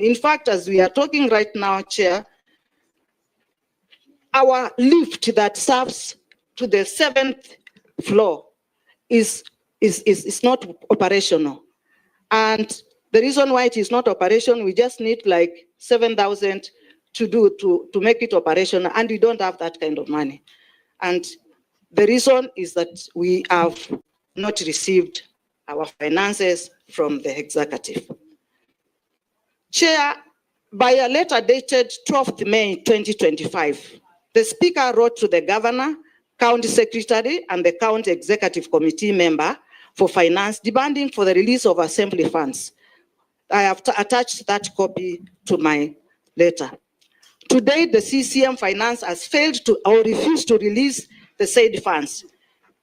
In fact, as we are talking right now, Chair, our lift that serves to the 7th floor is not operational. And the reason why it is not operational, we just need like 7,000 to make it operational, and we don't have that kind of money. And the reason is that we have not received our finances from the executive. Chair, by a letter dated 12th May 2025, the Speaker wrote to the Governor, County Secretary, and the County Executive Committee member for Finance, demanding for the release of Assembly funds. I have attached that copy to my letter. Today, the CCM Finance has failed to or refused to release the said funds.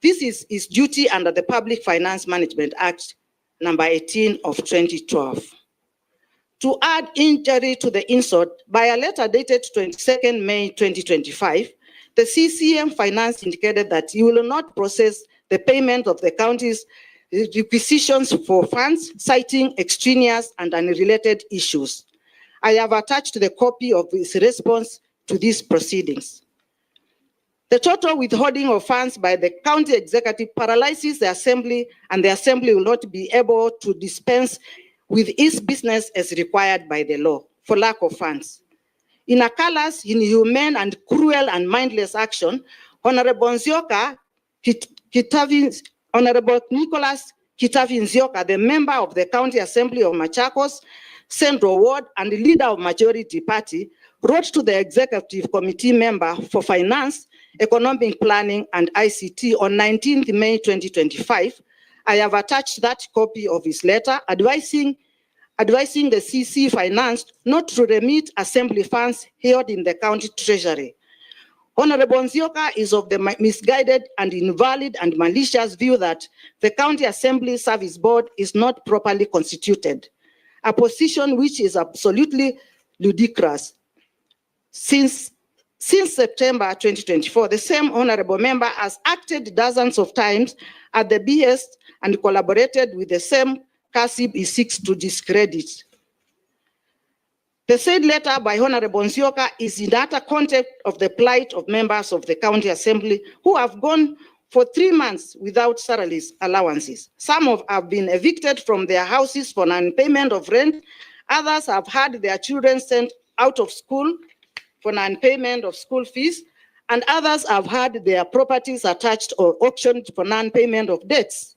This is its duty under the Public Finance Management Act number 18 of 2012. To add injury to the insult, by a letter dated 22nd May 2025, the CCM Finance indicated that he will not process the payment of the county's requisitions for funds, citing extraneous and unrelated issues. I have attached the copy of his response to these proceedings. The total withholding of funds by the county executive paralyzes the assembly, and the assembly will not be able to dispense with its business as required by the law for lack of funds. In a callous, inhumane, and cruel and mindless action, Honorable Nzioka, Honorable Nicholas Kitavi Nzioka, the member of the County Assembly of Machakos, Central Ward, and the leader of Majority Party, wrote to the Executive Committee member for Finance, Economic Planning, and ICT on 19th May 2025. I have attached that copy of his letter advising the CC Finance not to remit assembly funds held in the county treasury. Honorable Nzioka is of the misguided and invalid and malicious view that the County Assembly Service Board is not properly constituted, a position which is absolutely ludicrous. Since September 2024, the same honorable member has acted dozens of times at the behest and collaborated with the same Kasib he seeks to discredit. The said letter by Honorable Nzioka is in utter context of the plight of members of the County Assembly who have gone for 3 months without salaries allowances. Some have been evicted from their houses for non-payment of rent. Others have had their children sent out of school for non-payment of school fees, and others have had their properties attached or auctioned for non-payment of debts.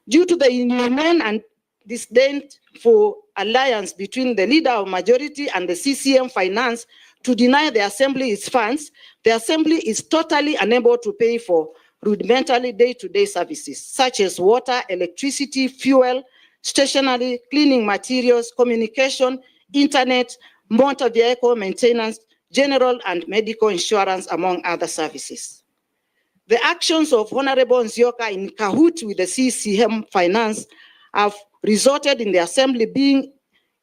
Due to the inhumane and disdainful alliance between the leader of Majority and the CCM Finance to deny the Assembly its funds, the Assembly is totally unable to pay for rudimentary day-to-day services, such as water, electricity, fuel, stationery, cleaning materials, communication, internet, motor vehicle maintenance, general and medical insurance, among other services. The actions of Honorable Nzioka in cahoots with the CCM Finance have resulted in the Assembly being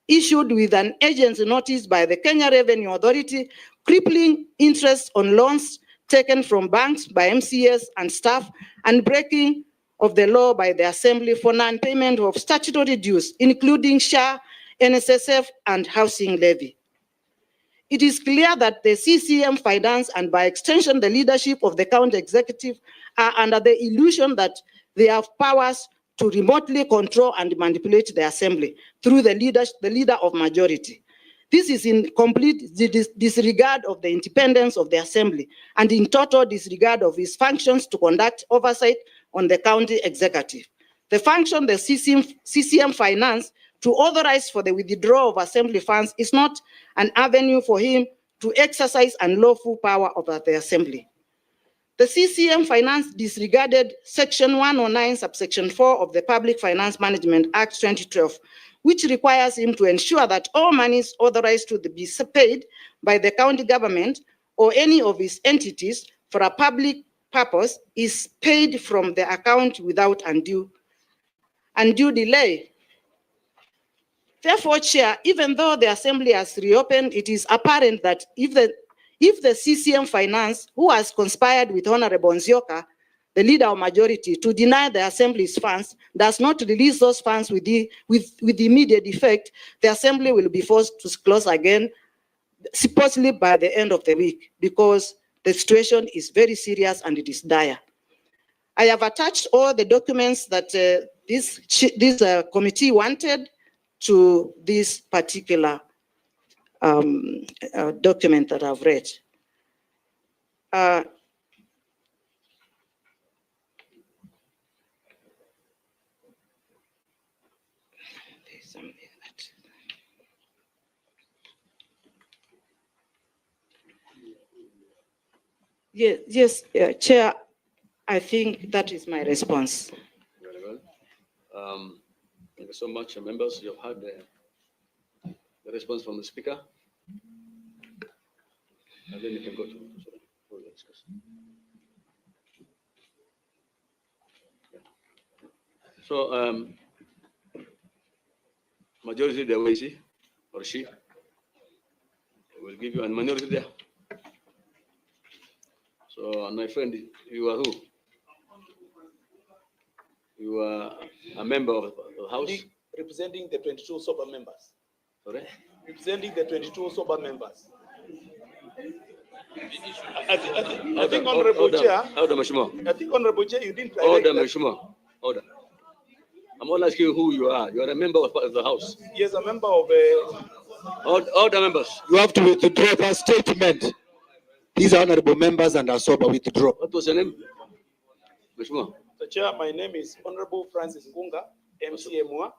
issued with an agency notice by the Kenya Revenue Authority, crippling interest on loans taken from banks by MCS and staff, and breaking of the law by the Assembly for non-payment of statutory dues, including SHA, NSSF, and housing levy. It is clear that the CCM Finance, and by extension the leadership of the county executive, are under the illusion that they have powers to remotely control and manipulate the Assembly through the leader of Majority. This is in complete disregard of the independence of the Assembly and in total disregard of his functions to conduct oversight on the county executive. The function the CCM Finance to authorize for the withdrawal of Assembly funds is not an avenue for him to exercise unlawful power over the Assembly. The CCM Finance disregarded Section 109, subsection 4 of the Public Finance Management Act 2012, which requires him to ensure that all monies authorized to be paid by the county government or any of its entities for a public purpose is paid from the account without undue delay. Therefore, Chair, even though the Assembly has reopened, it is apparent that if the CCM Finance, who has conspired with Honorable Nzioka the leader of majority, to deny the Assembly's funds, does not release those funds with immediate effect, the Assembly will be forced to close again, supposedly by the end of the week, because the situation is very serious and it is dire. I have attached all the documents that this committee wanted to this particular document that I've read. Yes, Chair, I think that is my response. Very well. Thank you so much, members. You've had the response from the Speaker. And then you can go to the discussion. So, majority there, where is he or she? We'll give you a minority there. So, my friend, you are who? You are a member of the House? Representing the 22 sober members. Sorry? Representing the 22 sober members. I think, Honorable Chair. Order, Mheshimiwa. I think, Honorable Chair, you didn't. Order, Mheshimiwa. Order. I'm not asking you who you are. You are a member of the House. Yes, a member of. Order, members. You have to withdraw that statement. These are honorable members and are sober. Withdraw. What was your name? Mheshimiwa. The Chair, my name is Honorable Francis Ngunga, MCMWA.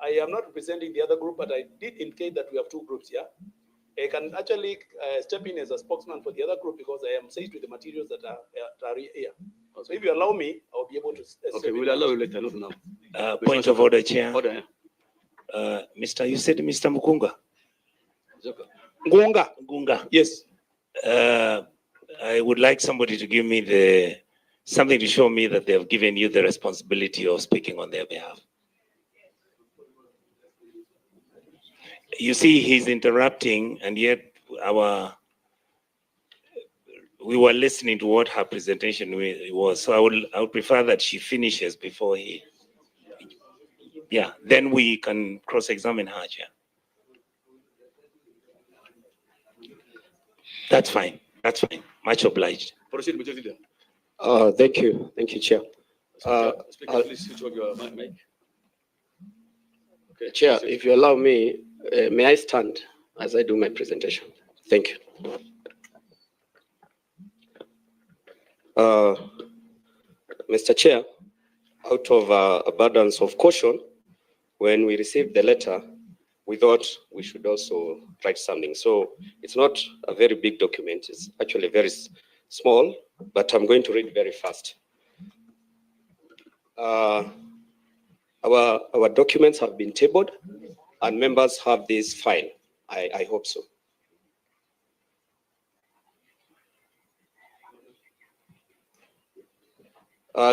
I am not representing the other group, but I did indicate that we have two groups here. I can actually step in as a spokesman for the other group because I am seized with the materials that are here. So if you allow me, I'll be able to. Okay, we'll allow you later, not now. Point of order, Chair. Order. You said Mr. Mukunga? Ngunga. Ngunga. Yes. I would like somebody to give me something to show me that they have given you the responsibility of speaking on their behalf. You see, he's interrupting, and yet we were listening to what her presentation was. So I would prefer that she finishes before he. Yeah, then we can cross-examine her, Chair. That's fine. That's fine. Much obliged. Proceed, Majority. Thank you. Thank you, Chair. Speaker, please switch on your mic. Okay. Chair, if you allow me, may I stand as I do my presentation? Thank you. Mr. Chair, out of abundance of caution, when we received the letter, we thought we should also write something. So it's not a very big document. It's actually very small, but I'm going to read very fast. Our documents have been tabled and members have this file. I hope so.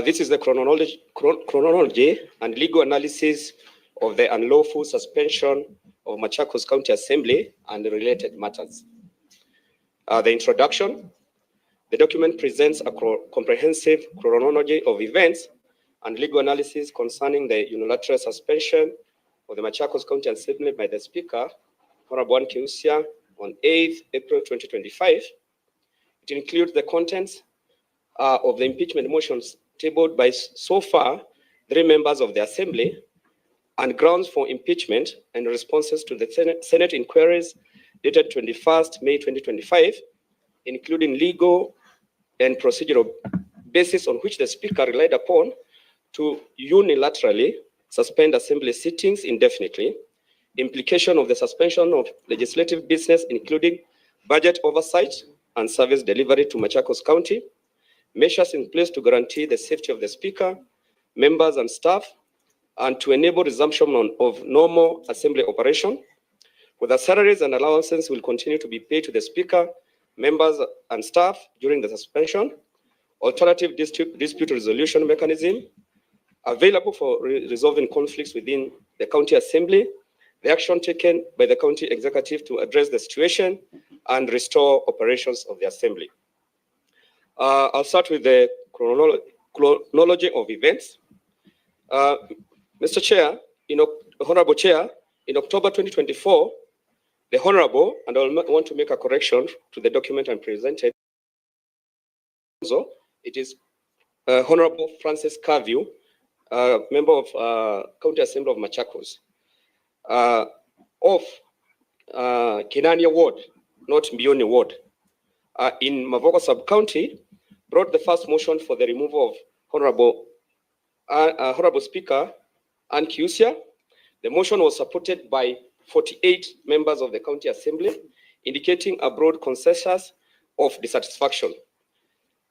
This is the chronology and legal analysis of the unlawful suspension of Machakos County Assembly and the related matters. The introduction. The document presents a comprehensive chronology of events and legal analysis concerning the unilateral suspension of the Machakos County Assembly by the Speaker, Honorable Kiusia, on 8th April 2025. It includes the contents of the impeachment motions tabled by so far 3 members of the Assembly and grounds for impeachment and responses to the Senate inquiries dated 21st May 2025, including legal and procedural basis on which the Speaker relied upon to unilaterally suspend Assembly sittings indefinitely, implication of the suspension of legislative business, including budget oversight and service delivery to Machakos County, measures in place to guarantee the safety of the Speaker, members and staff, and to enable resumption of normal Assembly operation, whether salaries and allowances will continue to be paid to the Speaker, members and staff during the suspension, alternative dispute resolution mechanism, available for resolving conflicts within the County Assembly, the action taken by the County Executive to address the situation and restore operations of the Assembly. I'll start with the chronology of events. Mr. Chair, Honorable Chair, in October 2024, the Honorable, and I want to make a correction to the document I'm presented. So it is Honorable Francis Carview, member of County Assembly of Machakos, of Kinania Ward, not Mbioni Ward, in Mavoko Sub-County, brought the first motion for the removal of Honorable Speaker Ann Kiusia. The motion was supported by 48 members of the County Assembly, indicating a broad consensus of dissatisfaction.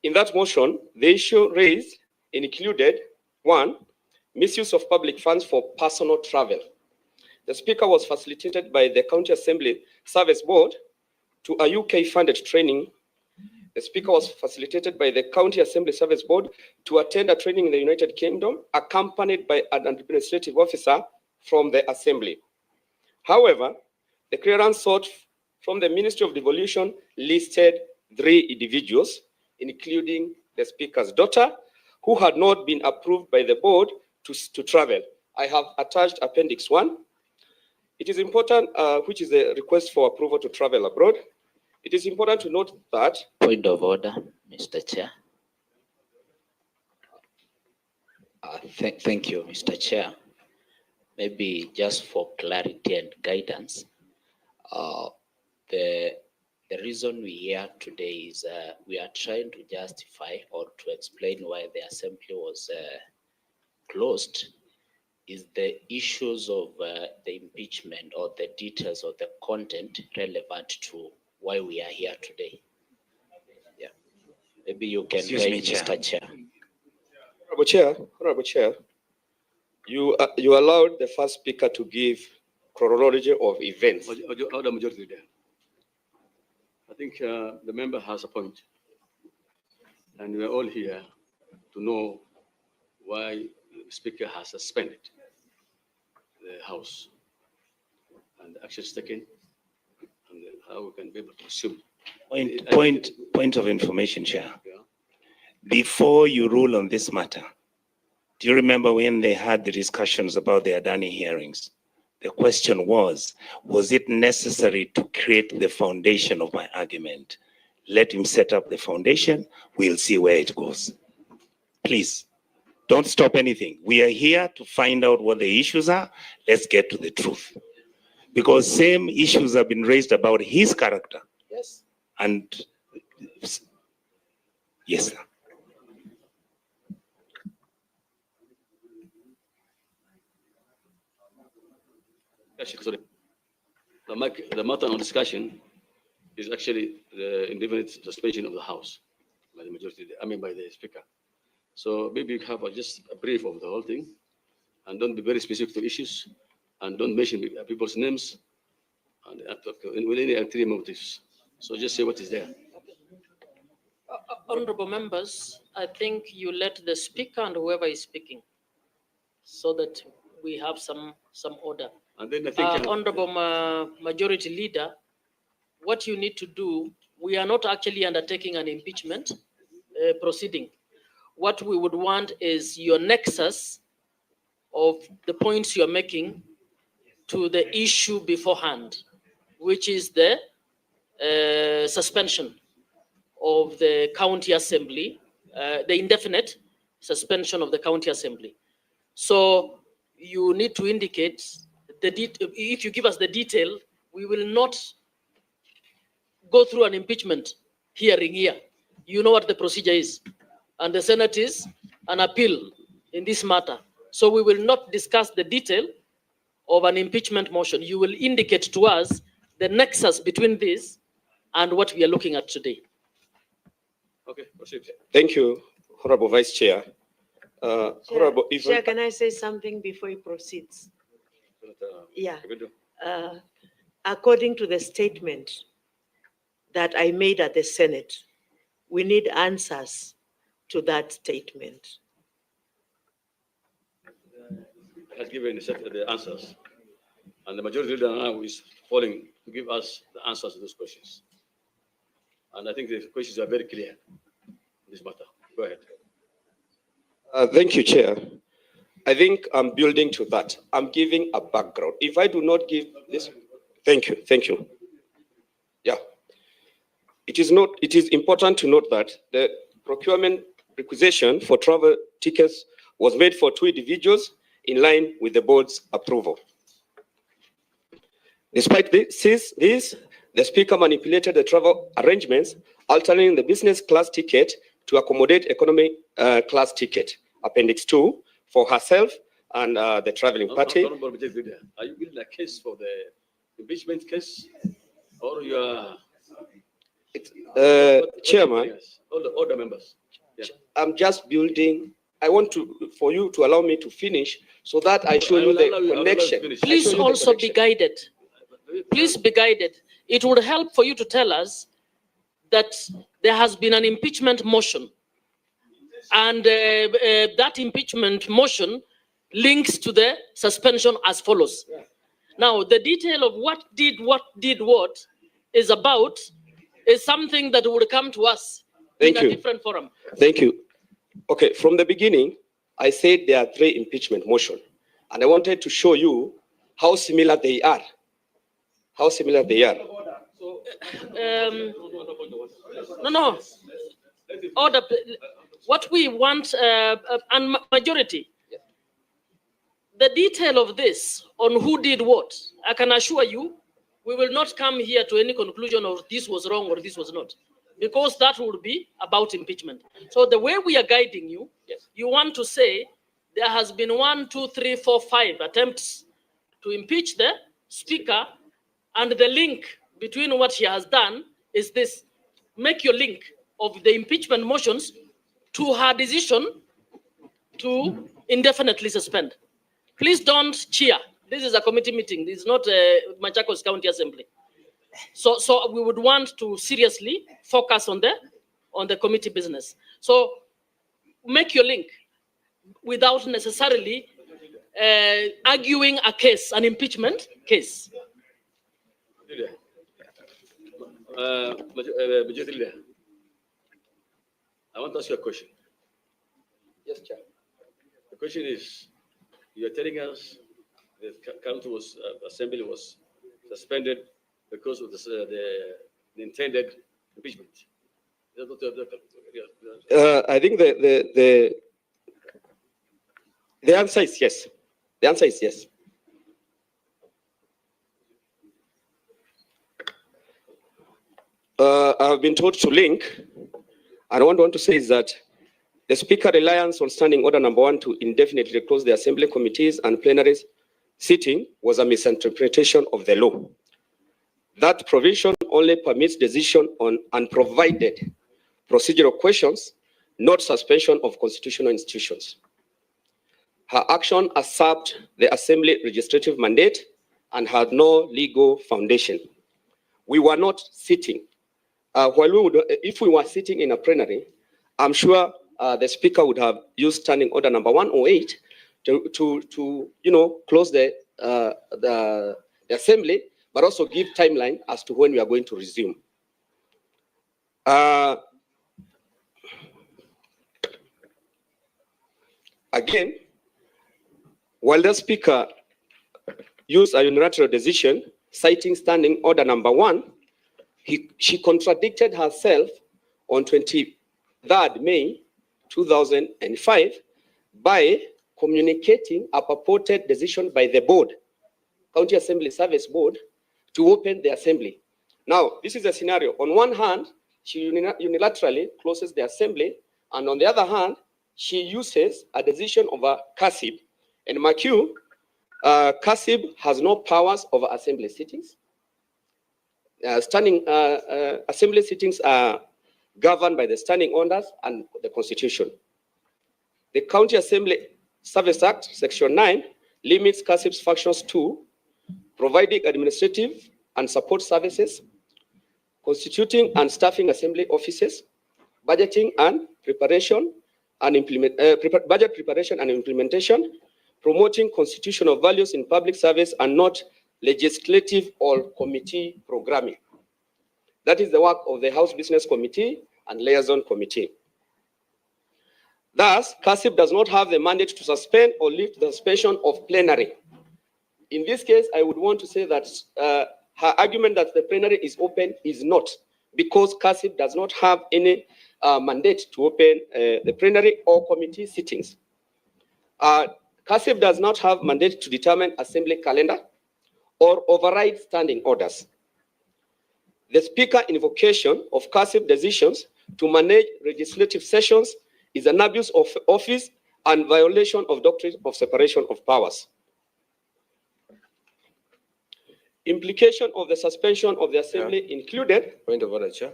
In that motion, the issue raised included: 1, misuse of public funds for personal travel. The Speaker was facilitated by the County Assembly Service Board to a UK-funded training. The Speaker was facilitated by the County Assembly Service Board to attend a training in the United Kingdom, accompanied by an administrative officer from the Assembly. However, the clearance sought from the Ministry of Devolution listed 3 individuals, including the Speaker's daughter, who had not been approved by the board to travel. I have attached Appendix 1. It is important, which is a request for approval to travel abroad. It is important to note that... Point of order, Mr. Chair. Thank you, Mr. Chair. Maybe just for clarity and guidance, the reason we're here today is we are trying to justify or to explain why the assembly was closed, is the issues of the impeachment or the details of the content relevant to why we are here today. Yeah, maybe you can Excuse me, guide, Mr. Chair. Honorable Chair, you allowed the first speaker to give chronology of events. Order majority there. I think the member has a point, and we are all here to know why the Speaker has suspended the House and the actions taken, and how we can be able to assume. Point of information, Chair. Yeah. Before you rule on this matter, do you remember when they had the discussions about the Adani hearings? The question was it necessary to create the foundation of my argument? Let him set up the foundation. We'll see where it goes. Please, don't stop anything. We are here to find out what the issues are. Let's get to the truth. Because same issues have been raised about his character. Yes. And yes, sir. Sorry. The matter of discussion is actually the indefinite suspension of the House by the majority, by the Speaker. So maybe you have just a brief of the whole thing, and don't be very specific to issues, and don't mention people's names and with any ulterior motives. So just say what is there. Honorable members, I think you let the Speaker and whoever is speaking so that we have some order. And then I think Honorable Majority Leader, what you need to do, we are not actually undertaking an impeachment proceeding. What we would want is your nexus of the points you're making to the issue beforehand, which is the suspension of the County Assembly, the indefinite suspension of the County Assembly. So you need to indicate if you give us the detail, we will not go through an impeachment hearing here. You know what the procedure is. And the Senate is an appeal in this matter. So we will not discuss the detail of an impeachment motion. You will indicate to us the nexus between this and what we are looking at today. okay, proceed. Thank you, Honorable Vice Chair. Honorable Chair, can I say something before he proceeds? Yeah. According to the statement that I made at the Senate, we need answers to that statement. Has given the answers, and the majority leader now is falling to give us the answers to those questions. And I think the questions are very clear in this matter. Go ahead. Thank you, Chair. I think I'm building to that. I'm giving a background. If I do not give this, thank you. Yeah. It is important to note that the procurement requisition for travel tickets was made for 2 individuals in line with the board's approval. Despite this, the Speaker manipulated the travel arrangements, altering the business class ticket to accommodate economy class ticket, Appendix 2, for herself and the traveling party. Honorable Majority Leader, are you building a case for the impeachment case, or you are? Chairman, All the members. Yeah. I'm just building. I want for you to allow me to finish so that I show you the connection. Please also be guided. Please be guided. It would help for you to tell us that there has been an impeachment motion, and that impeachment motion links to the suspension as follows. Yeah. Now, the detail of what did what is about is something that would come to us in a different forum. Thank you. Okay, from the beginning, I said there are 3 impeachment motions, and I wanted to show you how similar they are. How similar they are. No. Order. What we want, and majority. The detail of this on who did what, I can assure you, we will not come here to any conclusion of this was wrong or this was not, because that would be about impeachment. So the way we are guiding you, you want to say there has been 1, 2, 3, 4, 5 attempts to impeach the Speaker, and the link between what he has done is this. Make your link of the impeachment motions to her decision to indefinitely suspend. Please don't cheer. This is a committee meeting. This is not a MACHAKOS County Assembly. So we would want to seriously focus on the committee business. So make your link without necessarily arguing a case, an impeachment case. Majority Leader, I want to ask you a question. Yes, Chair. The question is, you are telling us the county assembly was suspended because of the intended impeachment. I think the answer is yes. The answer is yes. I've been told to link, and what I want to say is that the Speaker reliance on Standing Order Number 1 to indefinitely close the Assembly committees and plenaries sitting was a misinterpretation of the law. That provision only permits decision on unprovided procedural questions, not suspension of constitutional institutions. Her action usurped the Assembly legislative mandate and had no legal foundation. We were not sitting. If we were sitting in a plenary, I'm sure the Speaker would have used Standing Order Number 108 to close the Assembly, but also give timeline as to when we are going to resume. Again, while the Speaker used a unilateral decision citing Standing Order Number 1, she contradicted herself on 23rd May 2005 by communicating a purported decision by the board, County Assembly Service Board, to open the Assembly. Now, this is a scenario. On one hand, she unilaterally closes the Assembly, and on the other hand, she uses a decision of a CASIB. And McHugh, CASIB has no powers over Assembly sittings. Assembly sittings are governed by the standing orders and the Constitution. The County Assembly Service Act, Section 9, limits CASIB's functions to providing administrative and support services, constituting and staffing assembly offices, budgeting and preparation and budget preparation and implementation, promoting constitutional values in public service, and not legislative or committee programming. That is the work of the House Business Committee and Liaison Committee. Thus, CASIP does not have the mandate to suspend or lift the suspension of plenary. In this case, I would want to say that her argument that the plenary is open is not, because CASIP does not have any mandate to open the plenary or committee sittings. CASIP does not have mandate to determine assembly calendar or override standing orders. The Speaker invocation of CASIP decisions to manage legislative sessions is an abuse of office and violation of doctrine of separation of powers. Implication of the suspension of the assembly included. Point of order, Chair.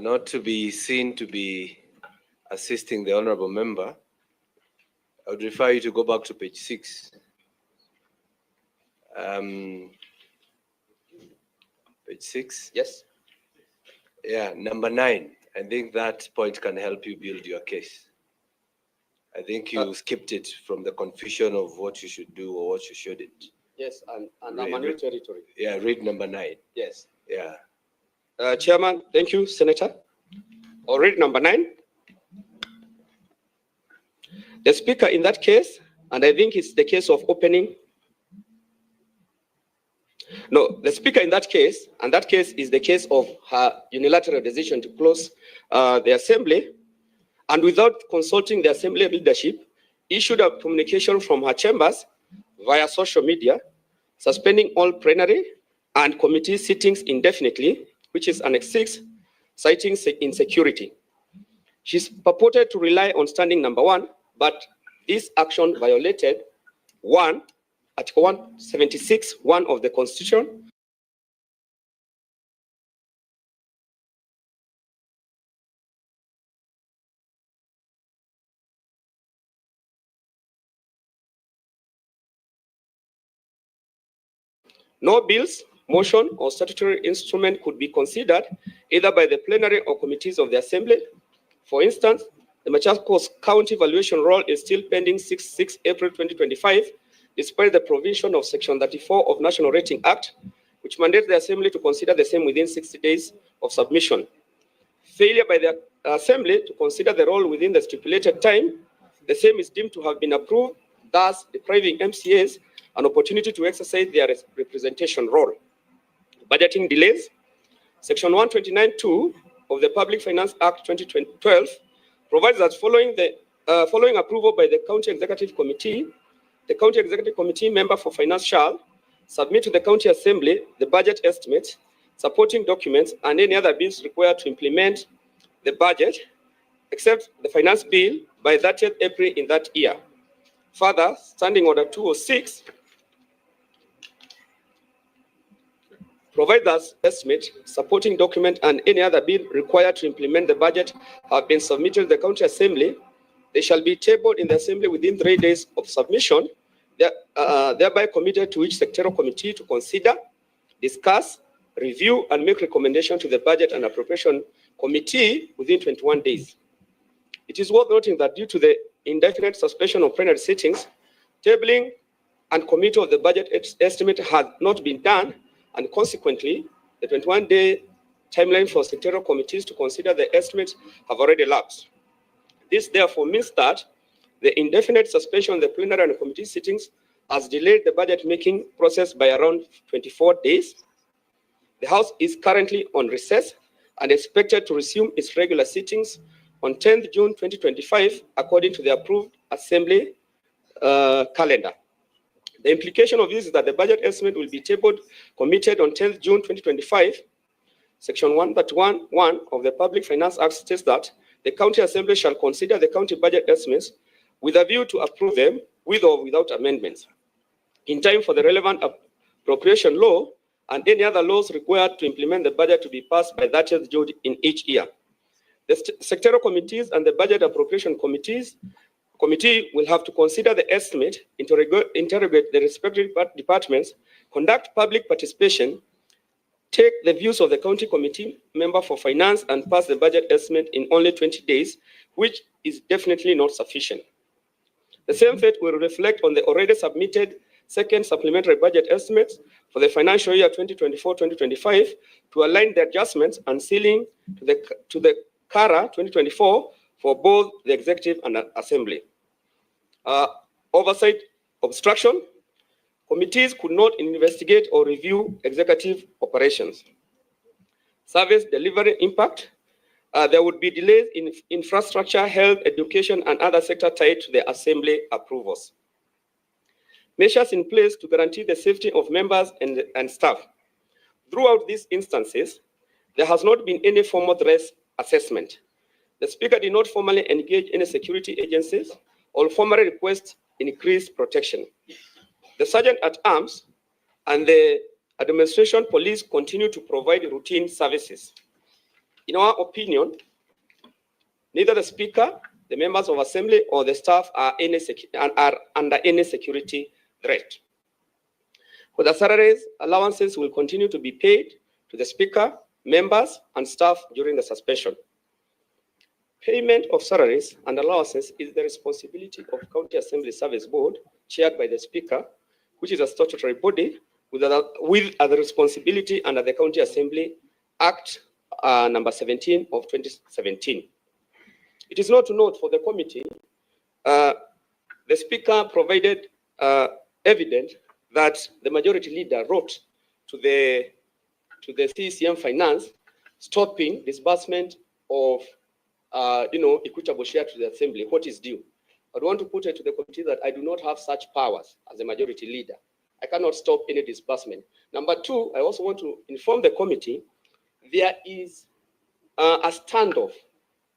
Not to be seen to be assisting the honorable member, I would refer you to go back to page 6. Page 6. Yes. Yeah, number 9. I think that point can help you build your case. I think you skipped it from the confusion of what you should do or what you shouldn't. Yes, and I'm Read- a new territory. Yeah, read number 9. Yes. Yeah. Chairman, thank you, Senator. I'll read number 9. The Speaker in that case, and I think it's the case of opening. No, the Speaker in that case, and that case is the case of her unilateral decision to close the Assembly, and without consulting the Assembly leadership, issued a communication from her chambers via social media, suspending all plenary and committee sittings indefinitely, which is Annex 6, citing insecurity. She's purported to rely on standing number 1, but this action violated Article 176(1) of the Constitution, no bills, motion, or statutory instrument could be considered either by the plenary or committees of the Assembly. For instance, the Machakos County valuation roll is still pending 6 April 2025, despite the provision of Section 34 of National Rating Act, which mandates the Assembly to consider the same within 60 days of submission. Failure by the Assembly to consider the roll within the stipulated time, the same is deemed to have been approved, thus depriving MCAs an opportunity to exercise their representation role. Budgeting delays. Section 129(2) of the Public Finance Act 2012 provides that following approval by the County Executive Committee, the County Executive Committee member for Finance shall submit to the County Assembly the budget estimate, supporting documents, and any other bills required to implement the budget, except the finance bill, by 30th April in that year. Further, Standing Order 206 provides that estimate, supporting document, and any other bill required to implement the budget have been submitted to the County Assembly. They shall be tabled in the Assembly within 3 days of submission, thereby committed to each sectoral committee to consider, discuss, review, and make recommendation to the Budget and Appropriation Committee within 21 days. It is worth noting that due to the indefinite suspension of plenary sittings, tabling and committee of the budget estimate has not been done, and consequently, the 21-day timeline for sectoral committees to consider the estimates have already lapsed. This therefore means that the indefinite suspension of the plenary and committee sittings has delayed the budget making process by around 24 days. The House is currently on recess and expected to resume its regular sittings on 10th June 2025, according to the approved Assembly calendar. The implication of this is that the budget estimate will be tabled, committed on 10th June 2025. Section 131(1) of the Public Finance Act states that the County Assembly shall consider the county budget estimates with a view to approve them with or without amendments in time for the relevant appropriation law and any other laws required to implement the budget to be passed by 30th June in each year. The sectoral committees and the Budget Appropriation Committee will have to consider the estimate, interrogate the respective departments, conduct public participation, take the views of the county committee member for finance, and pass the budget estimate in only 20 days, which is definitely not sufficient. The same fate will reflect on the already submitted second supplementary budget estimates for the financial year 2024-2025 to align the adjustments and ceiling to the CARA 2024 for both the executive and assembly. Oversight obstruction. Committees could not investigate or review executive operations. Service delivery impact. There would be delays in infrastructure, health, education, and other sectors tied to the assembly approvals. Measures in place to guarantee the safety of members and staff. Throughout these instances, there has not been any formal threat assessment. The Speaker did not formally engage any security agencies or formally request increased protection. The Sergeant at Arms and the Administration Police continue to provide routine services. In our opinion, neither the Speaker, the members of Assembly, or the staff are under any security threat. For the salaries, allowances will continue to be paid to the Speaker, members, and staff during the suspension. Payment of salaries and allowances is the responsibility of County Assembly Service Board, chaired by the Speaker, which is a statutory body with the responsibility under the County Assembly Act number 17 of 2017. It is not to note for the committee, the Speaker provided evidence that the majority leader wrote to the CCM Finance stopping disbursement of equitable share to the Assembly, what is due. I want to put it to the committee that I do not have such powers as a majority leader. I cannot stop any disbursement. Number two, I also want to inform the committee there is a standoff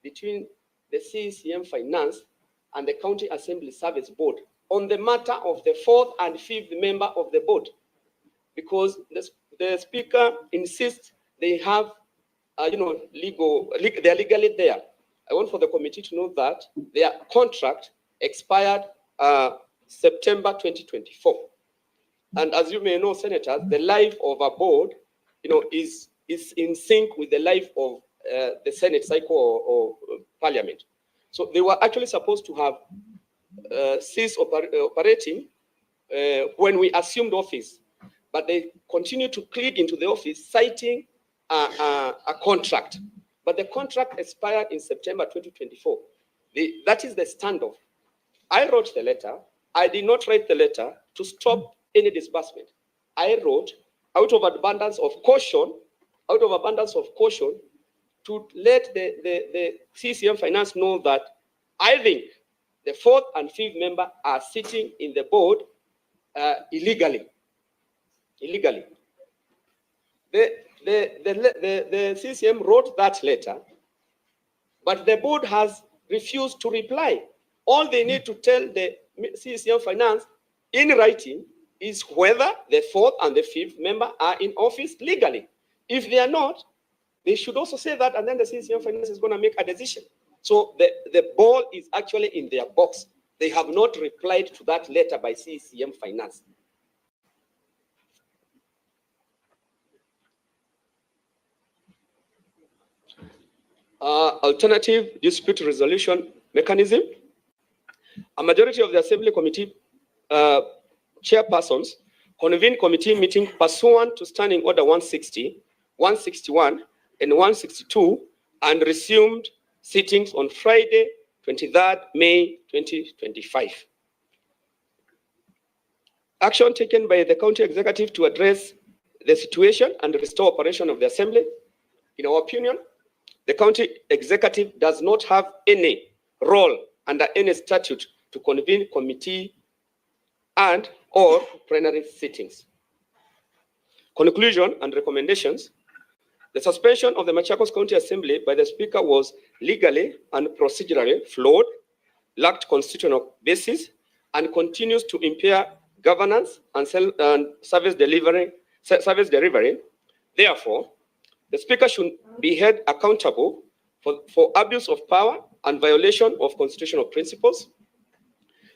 between the CCM Finance and the County Assembly Service Board on the matter of the fourth and fifth member of the board, because the Speaker insists they have, they are legally there. I want for the committee to know that their contract expired September 2024. And as you may know, senators, the life of a board, is in sync with the life of the Senate cycle or Parliament. So they were actually supposed to have ceased operating when we assumed office, but they continued to cling into the office, citing a contract. But the contract expired in September 2024. That is the standoff. I wrote the letter. I did not write the letter to stop any disbursement. I wrote out of abundance of caution, to let the CCM Finance know that I think the fourth and fifth member are sitting in the board illegally. The CCM wrote that letter, but the board has refused to reply. All they need to tell the CCM Finance in writing is whether the fourth and the fifth member are in office legally. If they are not, they should also say that, and then the CCM Finance is going to make a decision. So the ball is actually in their box. They have not replied to that letter by CCM Finance. Alternative dispute resolution mechanism. A majority of the Assembly Committee chairpersons convened committee meeting pursuant to Standing Order 160, 161, and 162, and resumed sittings on Friday, 23rd May 2025. Action taken by the County Executive to address the situation and restore operation of the Assembly. In our opinion, the County Executive does not have any role under any statute to convene committee and or plenary sittings. Conclusion and recommendations. The suspension of the Machakos County Assembly by the Speaker was legally and procedurally flawed, lacked constitutional basis, and continues to impair governance and service delivery. Therefore, the Speaker should be held accountable for abuse of power and violation of constitutional principles.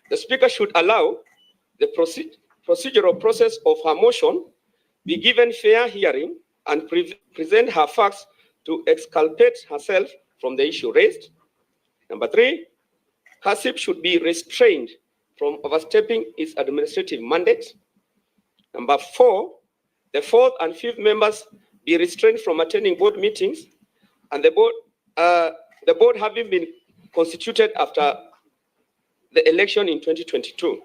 The Speaker should allow the procedural process of her motion be given fair hearing and present her facts to exculpate herself from the issue raised. Number three, HASIP should be restrained from overstepping its administrative mandate. Number four, the fourth and fifth members be restrained from attending board meetings, and the board the board having been constituted after the election in 2022.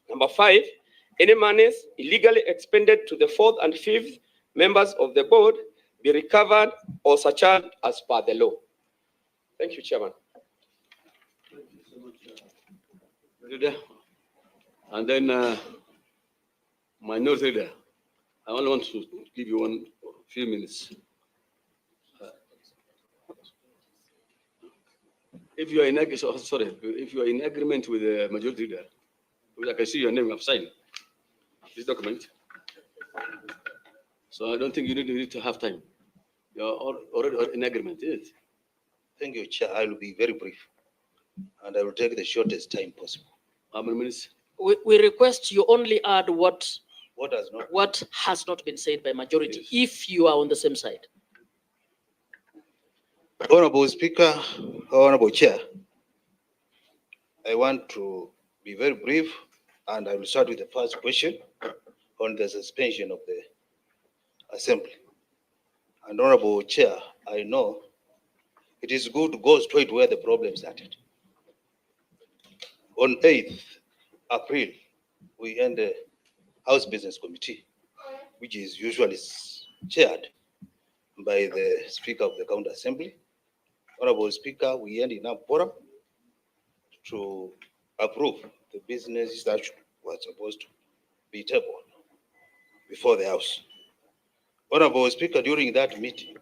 Number 5, any monies illegally expended to the 4th and 5th members of the board be recovered or surcharged as per the law. Thank you, Chairman. Leader. And then Minority Leader. I only want to give you one few minutes. If you are in if you are in agreement with the Majority Leader, because I can see your name, I've signed this document. So I don't think you need to have time. You are already in agreement, is it? Thank you, Chair. I will be very brief, and I will take the shortest time possible. How many minutes? We request you only add what What has not been said by majority, Yes. if you are on the same side. Honorable Speaker, Honorable Chair, I want to be very brief, and I will start with the first question on the suspension of the Assembly. And Honorable Chair, I know it is good to go straight where the problem started. On 8th April, we end the House Business Committee, which is usually chaired by the Speaker of the County Assembly. Honorable Speaker, we end in a forum to approve the business that was supposed to be tabled before the House. Honorable Speaker, during that meeting,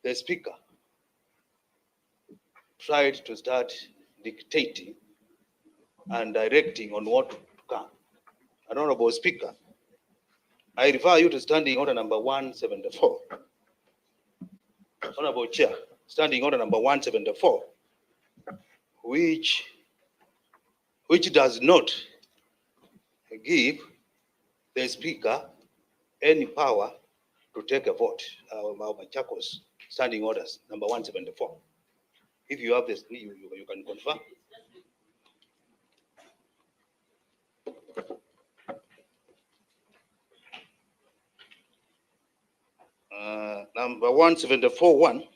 the Speaker tried to start dictating and directing on what to come. And Honorable Speaker, I refer you to standing order number 174. Honorable Chair, standing order number 174, which does not give the Speaker any power to take a vote. MACHAKOS standing orders number 174. If you have this, you can confirm. Number 174.1,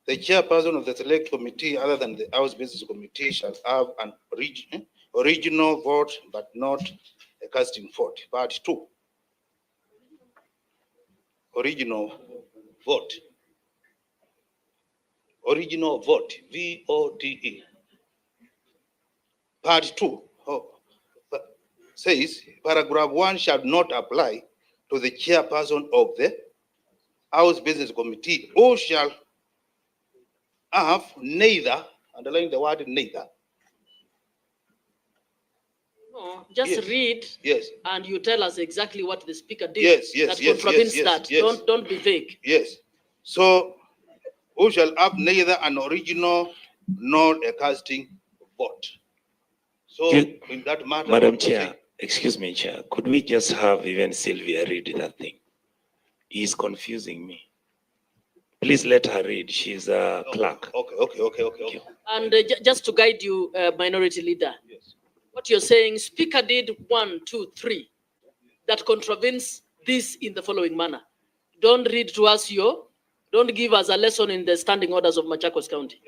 the chairperson of the select committee other than the House Business Committee shall have an original vote but not a casting vote. Part 2, original vote. Original vote, V-O-T-E. Part 2 says, paragraph 1 shall not apply to the chairperson of the House Business Committee who shall have neither, underline the word neither. No, just Yes. read Yes, and you tell us exactly what the Speaker did. Yes, yes, that yes, contravenes yes, that. yes. Don't be vague. yes. So, who shall have neither an original nor a casting vote. So, You- in that matter. Madam what to Chair, say? excuse me, Chair, could we just have even Sylvia read that thing? He's confusing me. Please let her read. She's a clerk. Okay. And just to guide you, Minority Leader, Yes. what you're saying, Speaker did 1, 2, 3, that contravenes this in the following manner. Don't read to us don't give us a lesson in the standing orders of Machakos County.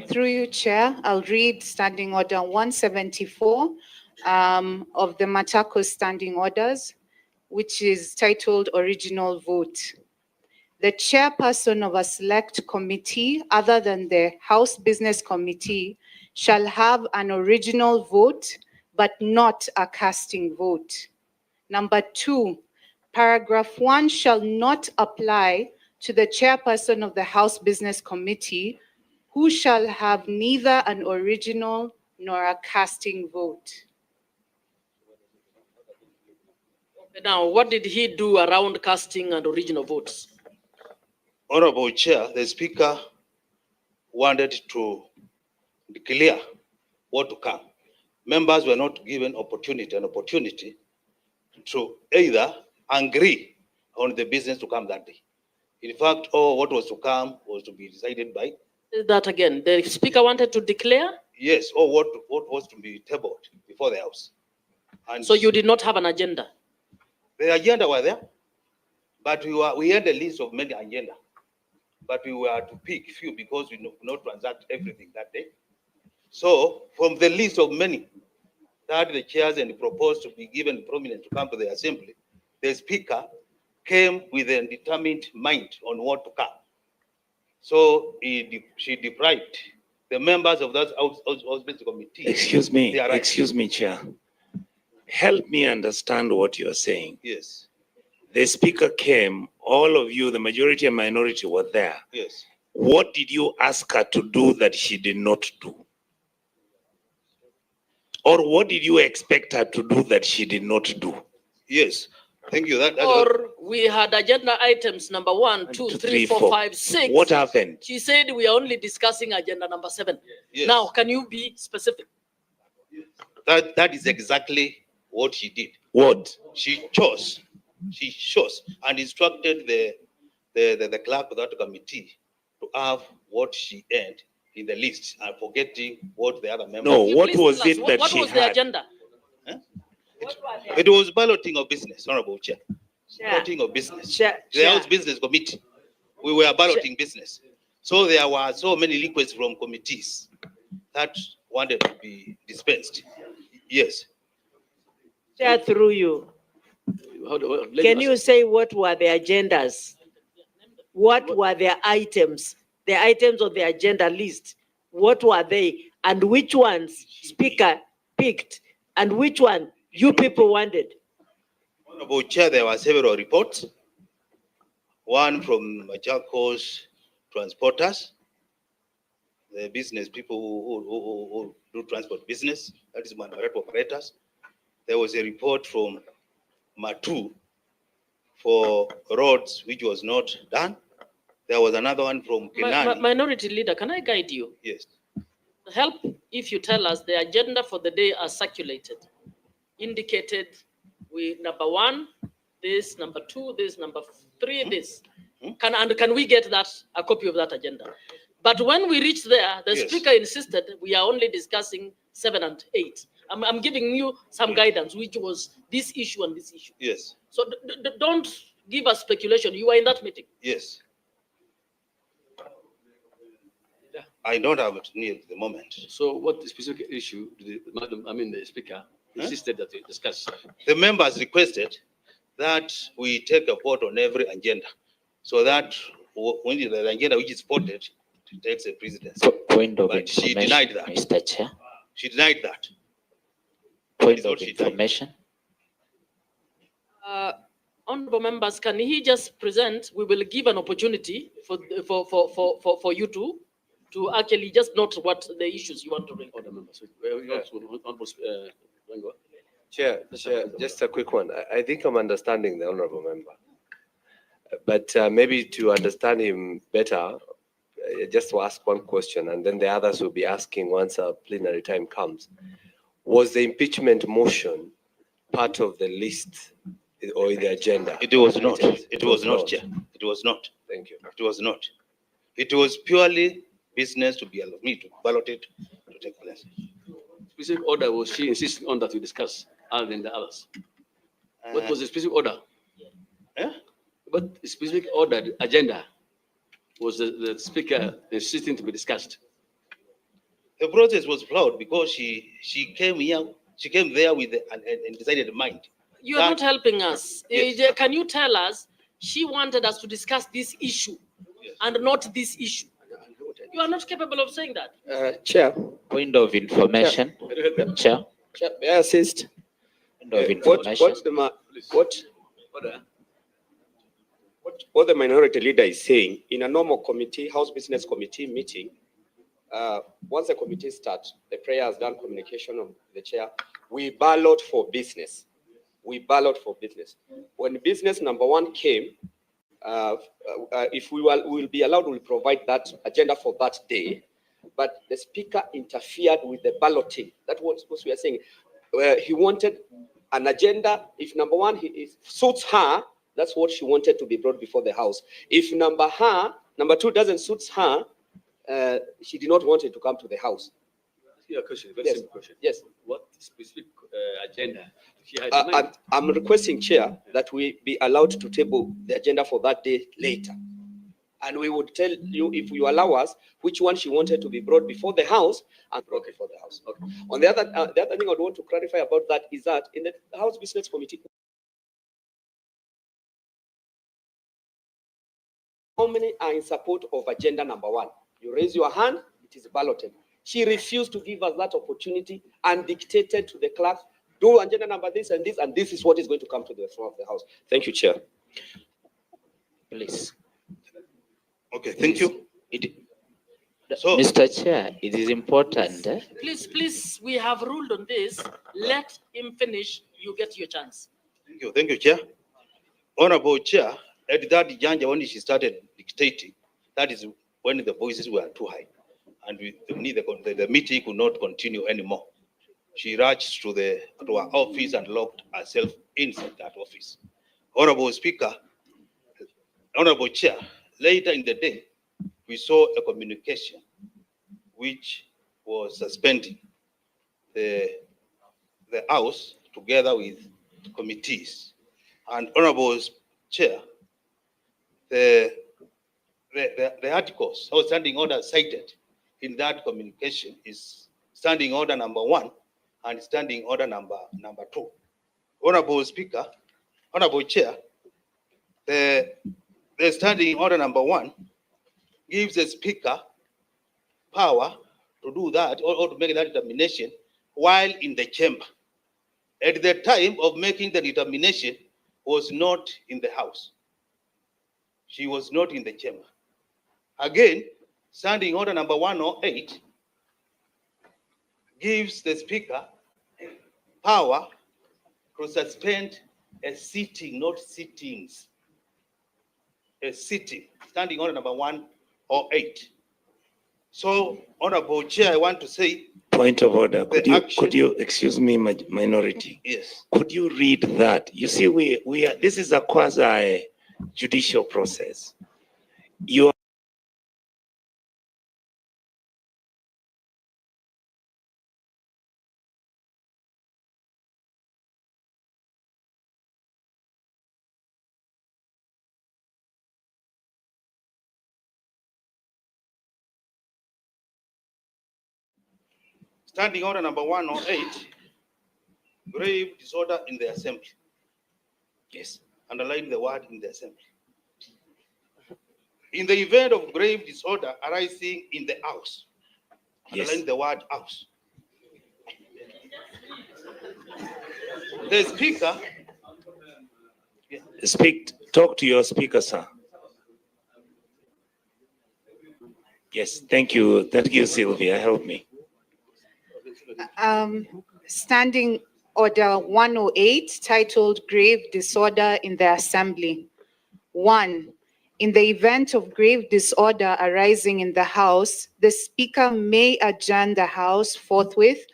Through you, Chair, I'll read Standing Order 174 of the MACHAKOS Standing Orders, which is titled Original Vote. The chairperson of a select committee other than the House Business Committee shall have an original vote, but not a casting vote. Number 2, paragraph 1 shall not apply to the chairperson of the House Business Committee who shall have neither an original nor a casting vote. Now, what did he do around casting and original votes? Honorable Chair, the Speaker wanted to declare what to come. Members were not given an opportunity to either agree on the business to come that day. In fact, what was to come was to be decided by. That again, the Speaker wanted to declare? Yes, or what was to be tabled before the House. And So you did not have an agenda? the agenda were there, but we had a list of many agenda. but we were to pick few because we could not transact everything that day. So from the list of many that the chairs and proposed to be given prominence to come to the assembly, the speaker came with a determined mind on what to come. So she deprived the members of that House Business Committee. Excuse me, their rights. excuse me, Chair. Help me understand what you're saying. Yes, The speaker came, all of you, the majority and minority were there. yes. What did you ask her to do that she did not do? Or what did you expect her to do that she did not do? Yes, thank you. That Or we had agenda items number 1, 2, 3, 4, 5, 6. What happened? She said we are only discussing agenda number 7. Yes. Now, can you be specific? that is exactly what she did. What? She chose and instructed the clerk of that committee to have what she earned in the list and forgetting what the other members. No, Can you what please was tell us it that what she was the had? agenda? It was balloting of business, Honorable Chair. Chair. Balloting of business. Chair, The House Chair. Business Committee. We were balloting business. So there were so many requests from committees that wanted to be dispensed. Yes. Chair, through you. Can you say what were the agendas? What were their items? The items on the agenda list? What were they? And which ones speaker picked? And which one you people wanted? Honorable Chair, there were several reports. One from MACHAKOS transporters, the business people who do transport business, that is manual operators. There was a report from Matu for roads which was not done. There was another one from Kenani. Minority leader, can I guide you? Yes. Help if you tell us the agenda for the day as circulated. Indicated we number 1, this, number 2, this, number 3, this. Can we get that, a copy of that agenda? But when we reached there, the Yes. speaker insisted we are only discussing 7 and 8. I'm giving you some guidance, which was this issue and this issue. Yes. So don't give us speculation. You were in that meeting. Yes. I don't have it near the moment. So what specific issue did the speaker insisted that we discuss? The members requested that we take a vote on every agenda, so that when the agenda which is voted takes the precedence. Point of But she information, denied that. Mr. Chair. She denied that. Point is of what she did. information. Honorable members, can he just present? We will give an opportunity for you to actually just note what the issues you want to bring. Order members. Chair, just a quick one. I think I'm understanding the honorable member. But maybe to understand him better, just to ask one question, and then the others will be asking once our plenary time comes. Was the impeachment motion part of the list or the agenda? It was not. It was not, Chair. It was not. Thank you. It was not. It was purely business to be allowed me to ballot it to take place. Specific order was she insisting on that we discuss other than the others? What was the specific order? Eh? What specific order, agenda was the speaker insisting to be discussed? The process was flawed because she came here, she came there with an decided mind. You are not That- helping us. Yes. Can you tell us, she wanted us to discuss this issue and not this issue? You are not capable of saying that. Chair, Point of information, Chair. Chair, may I assist? Point of What information. what the minority leader is saying, in a normal committee, House Business Committee meeting, once the committee starts, the prayer has done communication of the chair, we ballot for business. We ballot for business. When business number 1 came, if we will be allowed, we'll provide that agenda for that day. But the speaker interfered with the balloting. That's what we are saying. He wanted an agenda. If number 1 suits her, that's what she wanted to be brought before the House. If number 2 doesn't suit her, she did not want it to come to the House. Yeah, question, very Yes. simple question. Yes. What specific agenda she had in mind? I'm requesting, Chair, that we be allowed to table the agenda for that day later. and we would tell you, if you allow us, which one she wanted to be brought before the House and brought before the House. Okay. On the other thing I would want to clarify about that is that in the House Business Committee, how many are in support of agenda number 1? You raise your hand, it is balloted. She refused to give us that opportunity and dictated to the clerk, do agenda number this, and this is what is going to come to the floor of the House. Thank you, Chair. Please. Okay, thank you. So, Mr. Chair, it is important. Please, we have ruled on this. Let him finish. You get your chance. Thank you, Chair. Honorable Chair, at that juncture when she started dictating, that is when the voices were too high, and the meeting could not continue anymore. She rushed to her office and locked herself inside that office. Honorable Speaker, Honorable Chair, later in the day, we saw a communication which was suspending the House together with committees. And Honorable Chair, the articles or standing order cited in that communication is standing order number 1 and standing order number 2. Honorable Speaker, Honorable Chair, the standing order number 1 gives the Speaker power to do that or to make that determination while in the chamber. At the time of making the determination, was not in the House. She was not in the chamber. Again, standing order number 108 gives the Speaker power to suspend a sitting, not sittings. A sitting, standing order number 108. So, Honorable Chair, I want to say. Point of order. Could you excuse me, minority? Yes. Could you read that? You see, we are. This is a quasi judicial process. You are Standing order number 108, grave disorder in the assembly. Yes, underline the word in the assembly. In the event of grave disorder arising in the House, underline the word House. The Speaker. Talk to your Speaker, sir. Yes, thank you. Thank you, Sylvia. Help me. Standing order 108, titled Grave Disorder in the Assembly. 1. In the event of grave disorder arising in the House, the Speaker may adjourn the House forthwith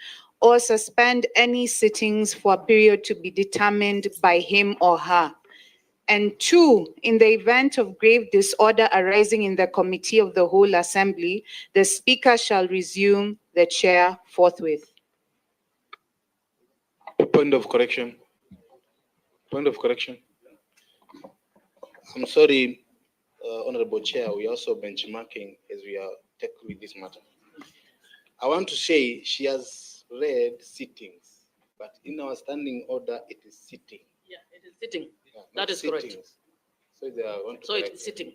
or suspend any sittings for a period to be determined by him or her. And 2, in the event of grave disorder arising in the Committee of the Whole Assembly, the Speaker shall resume the chair forthwith. Point of correction. Point of correction. I'm sorry, Honorable Chair, we are also benchmarking as we are tackling with this matter. I want to say she has read sittings, but in our standing order, it is sitting. Yeah, it is sitting. Yeah, that is correct. So they are want to So it's sitting.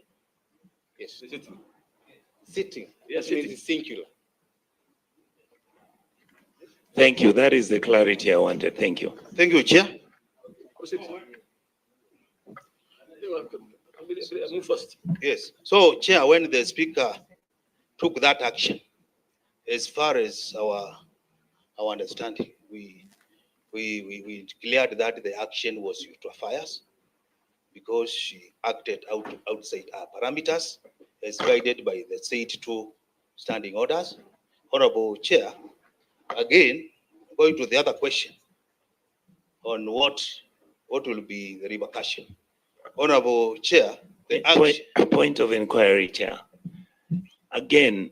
Yes, sitting. Sitting. Yes, that means it's singular. Thank you. That is the clarity I wanted. Thank you. Thank you, Chair. Move first. Yes. So, Chair, when the Speaker took that action, as far as our understanding, we declared that the action was ultra fires because she acted outside our parameters as guided by the said 2 standing orders. Honorable Chair, again, going to the other question on what will be the repercussion. Honorable Chair, a point of inquiry, Chair. Again,